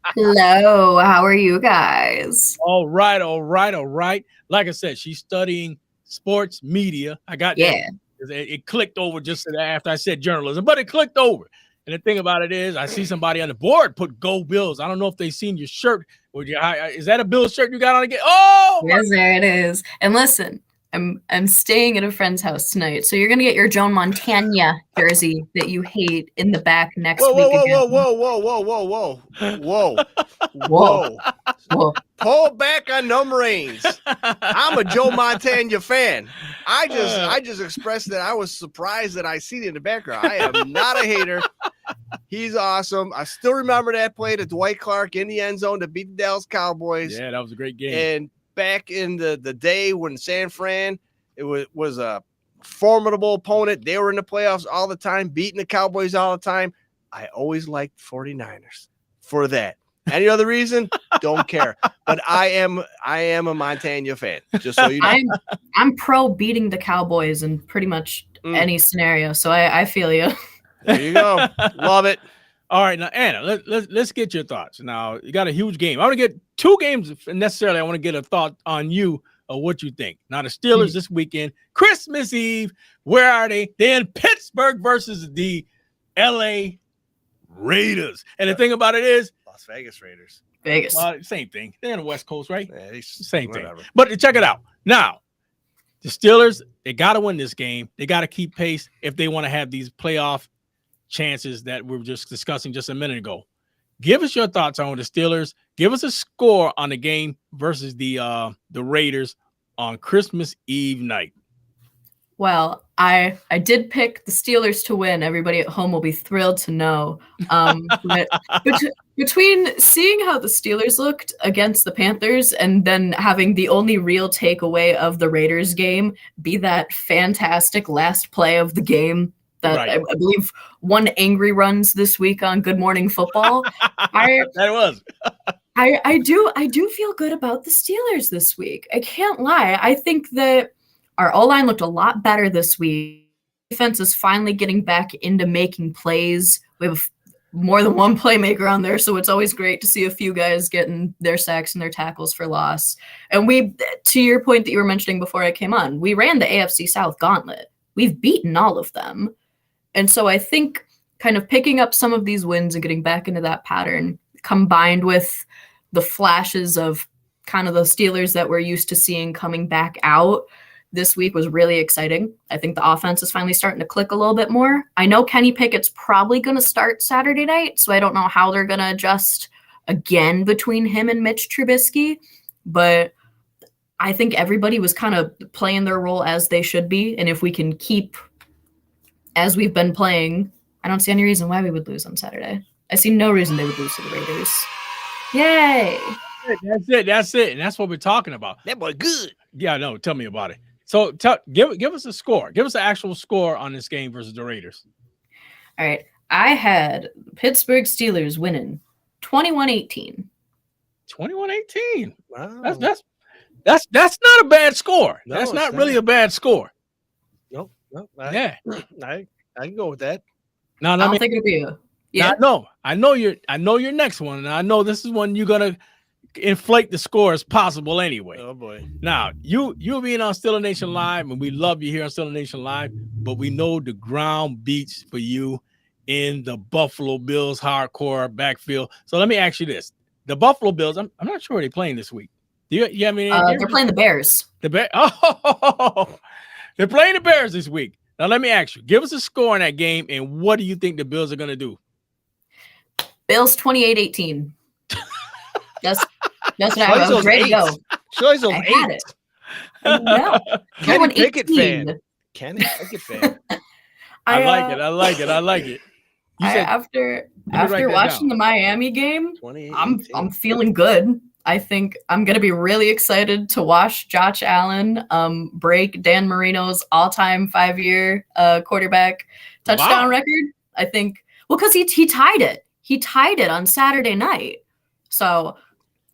Hello, how are you guys? All right. Like I said, she's studying sports media. I got that. It clicked over just after I said journalism, but it clicked over. And the thing about it is, I see somebody on the board put Go Bills. I don't know if they seen your shirt. Is that a Bills shirt you got on again? Oh, yes, there it is. And listen, I'm staying at a friend's house tonight, so you're gonna get your Joan Montana jersey that you hate in the back next week. Whoa. Pull back on them reins. I'm a Joe Montana fan. I just expressed that I was surprised that I see it in the background. I am not a hater. He's awesome. I still remember that play to Dwight Clark in the end zone to beat the Dallas Cowboys. Yeah, that was a great game. And back in the day when San Fran, it was a formidable opponent. They were in the playoffs all the time, beating the Cowboys all the time. I always liked 49ers for that. Any other reason? Don't care. But I am a Montana fan, just so you know. I'm pro beating the Cowboys in pretty much any scenario, so I feel you. There you go. Love it. All right, now Anna, let's get your thoughts. Now you got a huge game. I want to get two games necessarily. I want to get a thought on you of what you think. Now the Steelers this weekend, Christmas Eve. Where are they? They're in Pittsburgh versus the LA Raiders. And the thing about it is, Las Vegas Raiders. Vegas. Same thing. They're in the West Coast, right? Yeah, same thing. But check it out. Now, the Steelers, they got to win this game. They got to keep pace if they want to have these playoff chances that we were just discussing just a minute ago. Give us your thoughts on the Steelers. Give us a score on the game versus the Raiders on Christmas Eve night. Well, I did pick the Steelers to win. Everybody at home will be thrilled to know. But between seeing how the Steelers looked against the Panthers and then having the only real takeaway of the Raiders game be that fantastic last play of the game that I believe won Angry Runs this week on Good Morning Football. That was. I do feel good about the Steelers this week. I can't lie. I think that our O-line looked a lot better this week. Defense is finally getting back into making plays. We have more than one playmaker on there, so it's always great to see a few guys getting their sacks and their tackles for loss. And we, to your point that you were mentioning before I came on, we ran the AFC South gauntlet. We've beaten all of them. And so I think kind of picking up some of these wins and getting back into that pattern, combined with the flashes of kind of the Steelers that we're used to seeing coming back out this week was really exciting. I think the offense is finally starting to click a little bit more. I know Kenny Pickett's probably going to start Saturday night, so I don't know how they're going to adjust again between him and Mitch Trubisky, but I think everybody was kind of playing their role as they should be, and if we can keep as we've been playing, I don't see any reason why we would lose on Saturday. I see no reason they would lose to the Raiders. Yay! That's it. And that's what we're talking about. That boy good. Yeah, no, tell me about it. So give us a score. Give us the actual score on this game versus the Raiders. All right. I had Pittsburgh Steelers winning 21-18. 21-18. Wow. That's not a bad score. No, that's not not. really a bad score. No. I can go with that. No, I don't think it'll be a I know your next one, and I know this is one you're gonna inflate the score as possible anyway. Oh boy. Now, you being on Steeler Nation Live, and we love you here on Steeler Nation Live, but we know the ground beats for you in the Buffalo Bills hardcore backfield. So let me ask you this. The Buffalo Bills, I'm not sure they're playing this week. Do you have any idea? They're playing the Bears. They're playing the Bears this week. Now let me ask you, give us a score in that game, and what do you think the Bills are gonna do? Bills 28-18. That's what I was ready to go. Shows those I had eight. it. No. Kenny Pickett fan. Kenny Pickett fan. I like it. You said, after that watching down. the Miami game, 28-18. I'm feeling good. I think I'm gonna be really excited to watch Josh Allen break Dan Marino's all-time 5-year quarterback touchdown record. I think Well, because he tied it. He tied it on Saturday night. So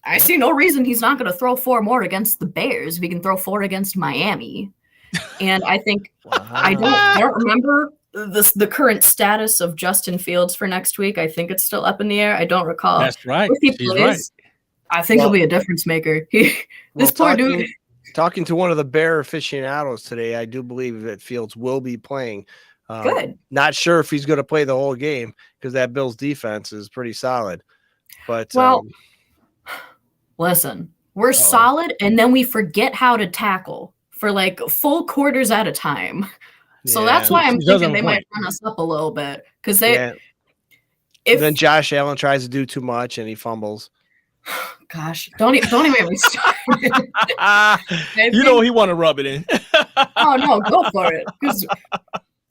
I see no reason he's not going to throw 4 more against the Bears if he can throw 4 against Miami. And I think I don't remember the current status of Justin Fields for next week. I think it's still up in the air. I don't recall. That's right. If he She's plays, right. I think he'll be a difference maker. This poor dude. Talking to one of the Bear aficionados today, I do believe that Fields will be playing. Good. Not sure if he's going to play the whole game because that Bills defense is pretty solid. But listen, we're solid, and then we forget how to tackle for like full quarters at a time. So that's why I'm thinking they might run us up a little bit because then Josh Allen tries to do too much and he fumbles. Gosh, don't even make me start. You know he want to rub it in. Oh no, go for it. Because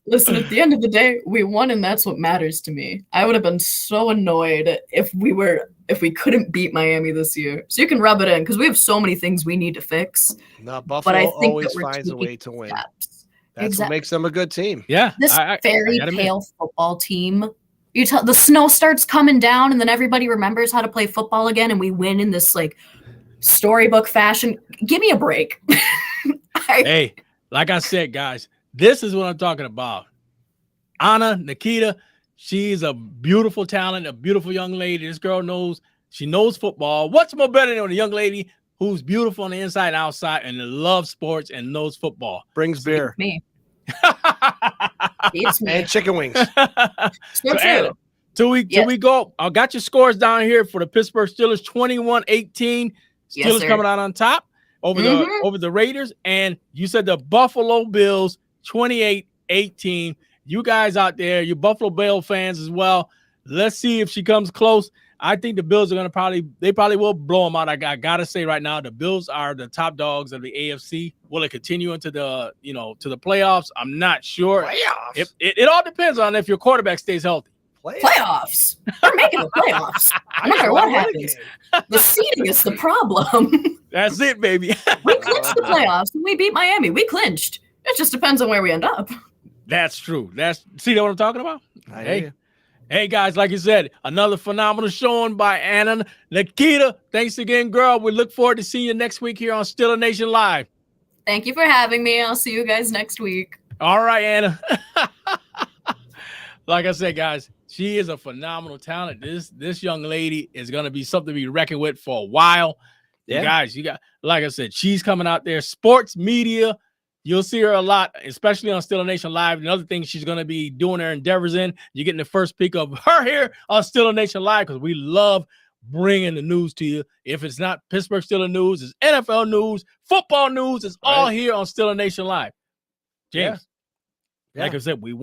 listen, at the end of the day, we won, and that's what matters to me. I would have been so annoyed if we couldn't beat Miami this year. So you can rub it in because we have so many things we need to fix. No, Buffalo but I think always that we're finds a way to win. Steps. That's what makes them a good team. Yeah, this fairy tale football team. You tell the snow starts coming down, and then everybody remembers how to play football again, and we win in this like storybook fashion. Give me a break. Hey, like I said, guys, this is what I'm talking about. Anna Nikita, she's a beautiful talent, a beautiful young lady. This girl knows football. What's more better than a young lady who's beautiful on the inside and outside and loves sports and knows football? Brings beer. Me. It's me. And chicken wings. So Anna, till we go, I got your scores down here for the Pittsburgh Steelers, 21-18. Steelers coming out on top over the Raiders. And you said the Buffalo Bills, 28-18. You guys out there, you Buffalo Bill fans as well. Let's see if she comes close. I think the Bills are going to they probably will blow them out. I got to say right now, the Bills are the top dogs of the AFC. Will it continue into the playoffs? I'm not sure. Playoffs? It all depends on if your quarterback stays healthy. Playoffs. We're making the playoffs. No matter what happens. The seeding is the problem. That's it, baby. We clinched the playoffs and we beat Miami. We clinched. It just depends on where we end up. That's true. See what I'm talking about? Hey, guys, like you said, another phenomenal showing by Anna Nikita. Thanks again, girl. We look forward to seeing you next week here on Steeler Nation Live. Thank you for having me. I'll see you guys next week. All right, Anna. Like I said, guys, she is a phenomenal talent. This young lady is going to be something to be reckoned with for a while. Yeah. Guys, like I said, she's coming out there. Sports media, you'll see her a lot, especially on Steeler Nation Live. Another thing she's going to be doing her endeavors in. You're getting the first peek of her here on Steeler Nation Live because we love bringing the news to you. If it's not Pittsburgh Steeler news, it's NFL news, football news. It's all here on Steeler Nation Live. James, like I said, we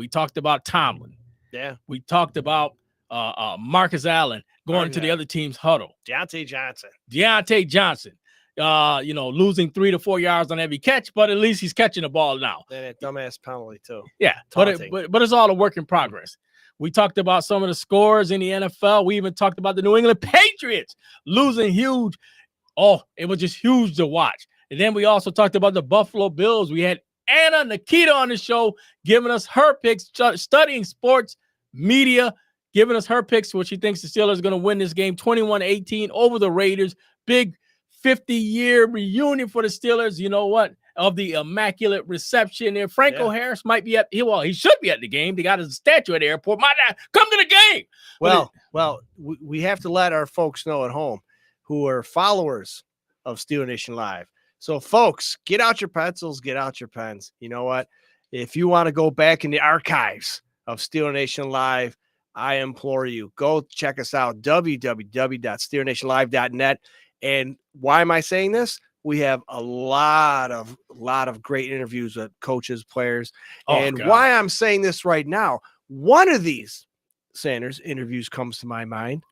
talked about Tomlin. Yeah. We talked about Marcus Allen going to the other team's huddle. Deontay Johnson. Losing 3 to 4 yards on every catch, but at least he's catching the ball now. And that dumbass penalty too. Yeah, but it's all a work in progress. We talked about some of the scores in the NFL. We even talked about the New England Patriots losing huge. Oh, it was just huge to watch. And then we also talked about the Buffalo Bills. We had Anna Nikita on the show giving us her picks, studying sports media, giving us her picks, what she thinks the Steelers are going to win this game, 21-18 over the Raiders. Big 50-year reunion for the Steelers. You know what? Of the immaculate reception there. Franco Harris might be he should be at the game. They got his statue at the airport. Might not come to the game. Well, we have to let our folks know at home who are followers of Steeler Nation Live. So, folks, get out your pencils, get out your pens. You know what? If you want to go back in the archives of Steeler Nation Live, I implore you, go check us out, www.steelernationlive.net. And why am I saying this? We have a lot of great interviews with coaches, players. Why I'm saying this right now, one of these, Sanders, interviews comes to my mind.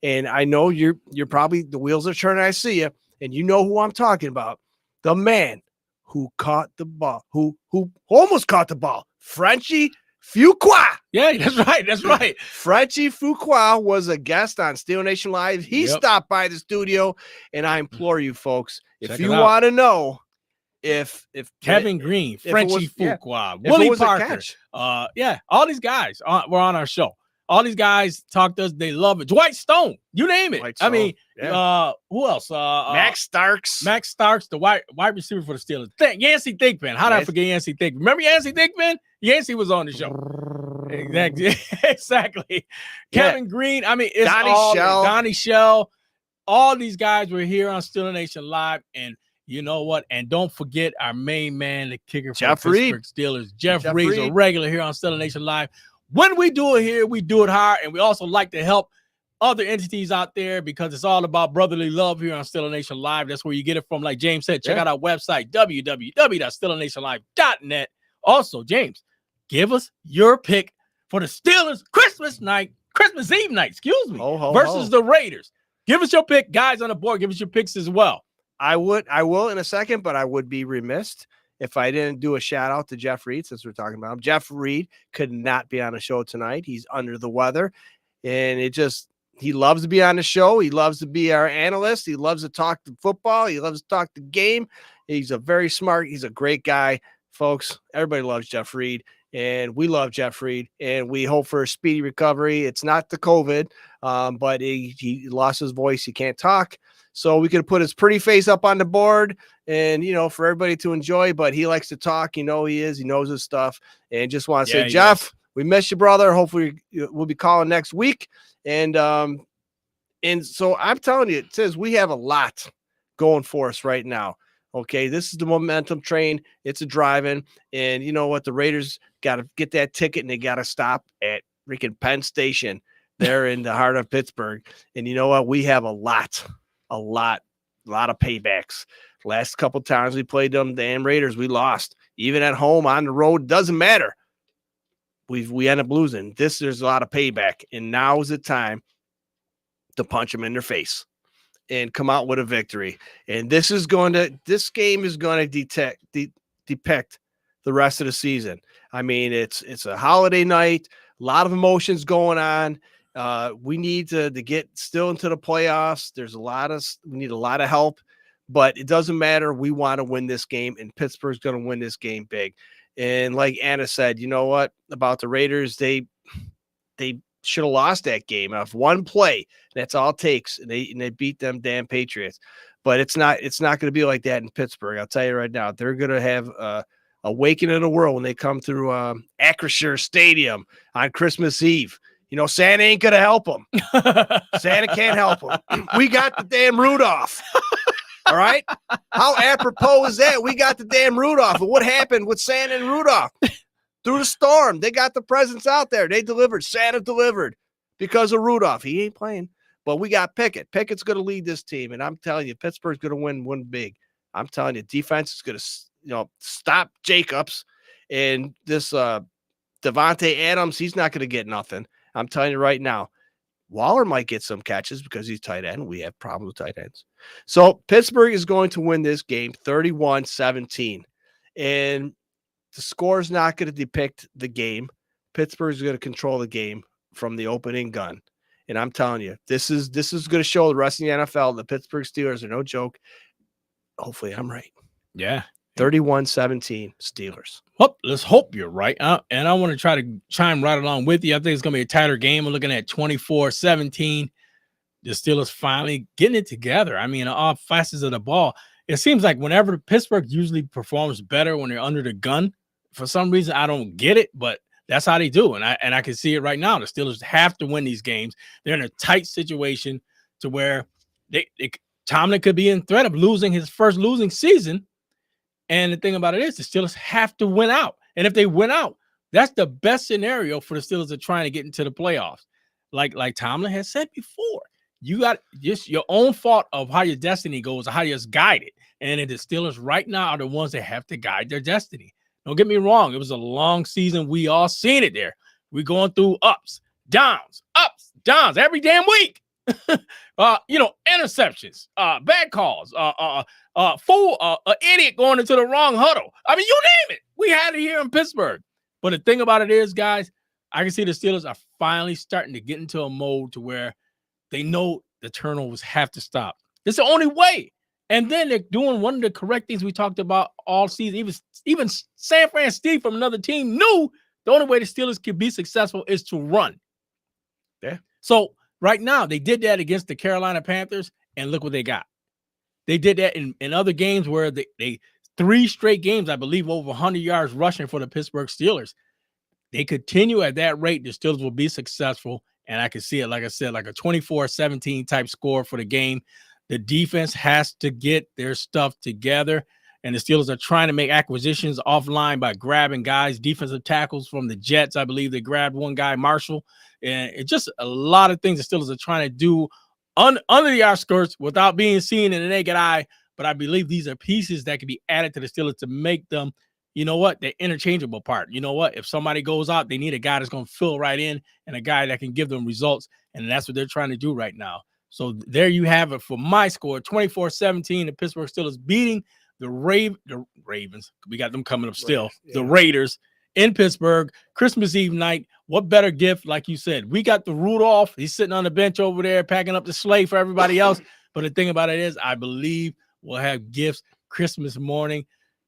And I know you're probably, the wheels are turning, I see you, and you know who I'm talking about. The man who caught the ball, who almost caught the ball, Frenchie Fuqua. Yeah, that's right. Frenchie Fuqua was a guest on Steeler Nation Live. He stopped by the studio, and I implore you folks, if you want to know if Kevin Green, if it Frenchie was- yeah, Fuqua, if it Willie was a Parker, catch. all these guys were on our show. All these guys talked to us. They love it. Dwight Stone, you name it. Dwight I mean, Stone, who else? Max Starks. Max Starks, the wide receiver for the Steelers. Yancey Thickman. How did I forget Yancey Thickman? Remember Yancey Thickman? Yancey was on the show. Exactly. Exactly. Kevin Green. I mean, it's Donnie Shell. All these guys were here on Steeler Nation Live. And you know what? And don't forget our main man, the kicker for the Pittsburgh Steelers. Jeff Reed's a regular here on Steeler Nation Live. When we do it here, we do it hard. And we also like to help other entities out there because it's all about brotherly love here on Steeler Nation Live. That's where you get it from. Like James said, check out our website, www.steelernationlive.net. Also, James, give us your pick for the Steelers Christmas Eve night, versus the Raiders. Give us your pick, guys on the board. Give us your picks as well. I will in a second, but I would be remiss if I didn't do a shout out to Jeff Reed, since we're talking about him. Jeff Reed could not be on the show tonight. He's under the weather, and he loves to be on the show. He loves to be our analyst. He loves to talk to football. He loves to talk the game. He's a great guy, folks. Everybody loves Jeff Reed, and we love Jeff Reed, and we hope for a speedy recovery. It's not the COVID, but he lost his voice. He can't talk. So we could put his pretty face up on the board and, for everybody to enjoy, but he likes to talk. He knows his stuff, and just want to say, Jeff, we miss you, brother. Hopefully we'll be calling next week. And so I'm telling you, it says we have a lot going for us right now. Okay. This is the momentum train. It's a driving, and you know what? The Raiders got to get that ticket, and they got to stop at freaking Penn Station there in the heart of Pittsburgh. And you know what? We have a lot of paybacks. Last couple times we played them damn Raiders, we lost. Even at home, on the road, doesn't matter. We end up losing. There's a lot of payback, and now is the time to punch them in their face and come out with a victory. And this game is going to depict the rest of the season. I mean, it's a holiday night, a lot of emotions going on. We need to get still into the playoffs. We need a lot of help, but it doesn't matter. We want to win this game, and Pittsburgh's going to win this game big. And like Anna said, you know what about the Raiders? They should have lost that game off one play. That's all it takes. And they beat them damn Patriots. But it's not going to be like that in Pittsburgh. I'll tell you right now, they're going to have a awakening of the world when they come through Acrisure Stadium on Christmas Eve. Santa ain't going to help them. Santa can't help them. We got the damn Rudolph. All right. How apropos is that? We got the damn Rudolph. And what happened with Santa and Rudolph? Through the storm, they got the presents out there. They delivered. Santa delivered because of Rudolph. He ain't playing, but we got Pickett. Pickett's going to lead this team. And I'm telling you, Pittsburgh's going to win big. I'm telling you, defense is going to, stop Jacobs, and this Devontae Adams. He's not going to get nothing. I'm telling you right now. Waller might get some catches because he's tight end. We have problems with tight ends. So Pittsburgh is going to win this game 31-17. And the score is not going to depict the game. Pittsburgh is going to control the game from the opening gun. And I'm telling you, this is going to show the rest of the NFL the Pittsburgh Steelers are no joke. Hopefully I'm right. Yeah. 31-17 Steelers. Well, let's hope you're right. And I want to try to chime right along with you. I think it's going to be a tighter game. We're looking at 24-17. The Steelers finally getting it together. I mean, all facets of the ball. It seems like whenever Pittsburgh usually performs better when they're under the gun. For some reason, I don't get it, but that's how they do. And I can see it right now. The Steelers have to win these games. They're in a tight situation to where Tomlin could be in threat of losing his first losing season. And the thing about it is the Steelers have to win out. And if they win out, that's the best scenario for the Steelers are trying to get into the playoffs. Like Tomlin has said before, you got just your own fault of how your destiny goes or how you're guided. And the Steelers right now are the ones that have to guide their destiny. Don't get me wrong. It was a long season. We all seen it there. We're going through ups, downs, every damn week. Interceptions, bad calls, an idiot going into the wrong huddle. I mean, you name it. We had it here in Pittsburgh. But the thing about it is, guys, I can see the Steelers are finally starting to get into a mode to where they know the turnovers have to stop. It's the only way. And then they're doing one of the correct things we talked about all season. Even San Fran Steve from another team knew the only way the Steelers could be successful is to run. Yeah. So right now, they did that against the Carolina Panthers, and look what they got. They did that in other games where they 3 straight games, I believe, over 100 yards rushing for the Pittsburgh Steelers. They continue at that rate, the Steelers will be successful. And I can see it, like I said, like a 24-17 type score for the game. The defense has to get their stuff together. And the Steelers are trying to make acquisitions offline by grabbing guys, defensive tackles from the Jets. I believe they grabbed one guy, Marshall. And it's just a lot of things the Steelers are trying to do under the outskirts without being seen in the naked eye. But I believe these are pieces that can be added to the Steelers to make them, you know what, the interchangeable part. You know what, if somebody goes out, they need a guy that's going to fill right in and a guy that can give them results. And that's what they're trying to do right now. So there you have it for my score, 24-17, the Pittsburgh Steelers beating the Ravens. We got them coming up still. Yeah. The Raiders in Pittsburgh, Christmas Eve night. What better gift, like you said? We got the Rudolph. He's sitting on the bench over there packing up the sleigh for everybody else. But the thing about it is, I believe we'll have gifts Christmas morning.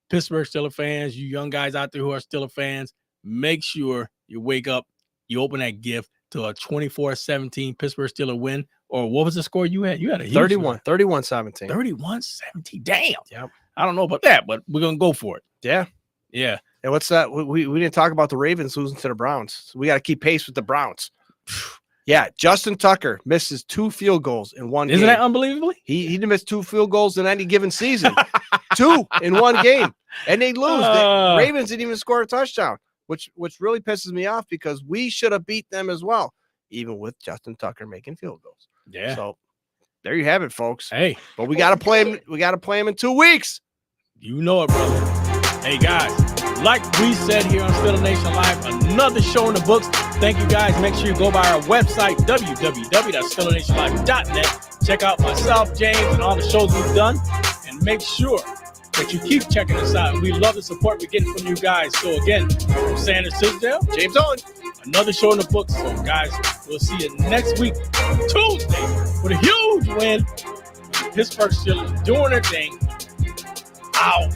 Pittsburgh Steelers fans, you young guys out there who are Steelers fans, make sure you wake up, you open that gift to a 24-17 Pittsburgh Steelers win. Or what was the score you had? You had a huge 31-17. 31-17. Damn. Yep. I don't know about that, but we're going to go for it. Yeah. Yeah. And what's that? We didn't talk about the Ravens losing to the Browns. So we got to keep pace with the Browns. Yeah. Justin Tucker misses 2 field goals in one game. Isn't that unbelievable? He didn't miss 2 field goals in any given season. 2 in one game. And they lose. The Ravens didn't even score a touchdown, which really pisses me off because we should have beat them as well, even with Justin Tucker making field goals. Yeah. So there you have it, folks. Hey. But we got to play him. We got to play him in 2 weeks. You know it, brother. Hey, guys, like we said here on Steelers Nation Live, another show in the books. Thank you, guys. Make sure you go by our website, www.steelernationlive.net. Check out myself, James, and all the shows we've done. And make sure that you keep checking us out. And we love the support we're getting from you guys. So, again, from Sanders Tisdale, James Owen. Another show in the books. So, guys, we'll see you next week, Tuesday, with a huge win. Pittsburgh Steelers doing their thing. Out.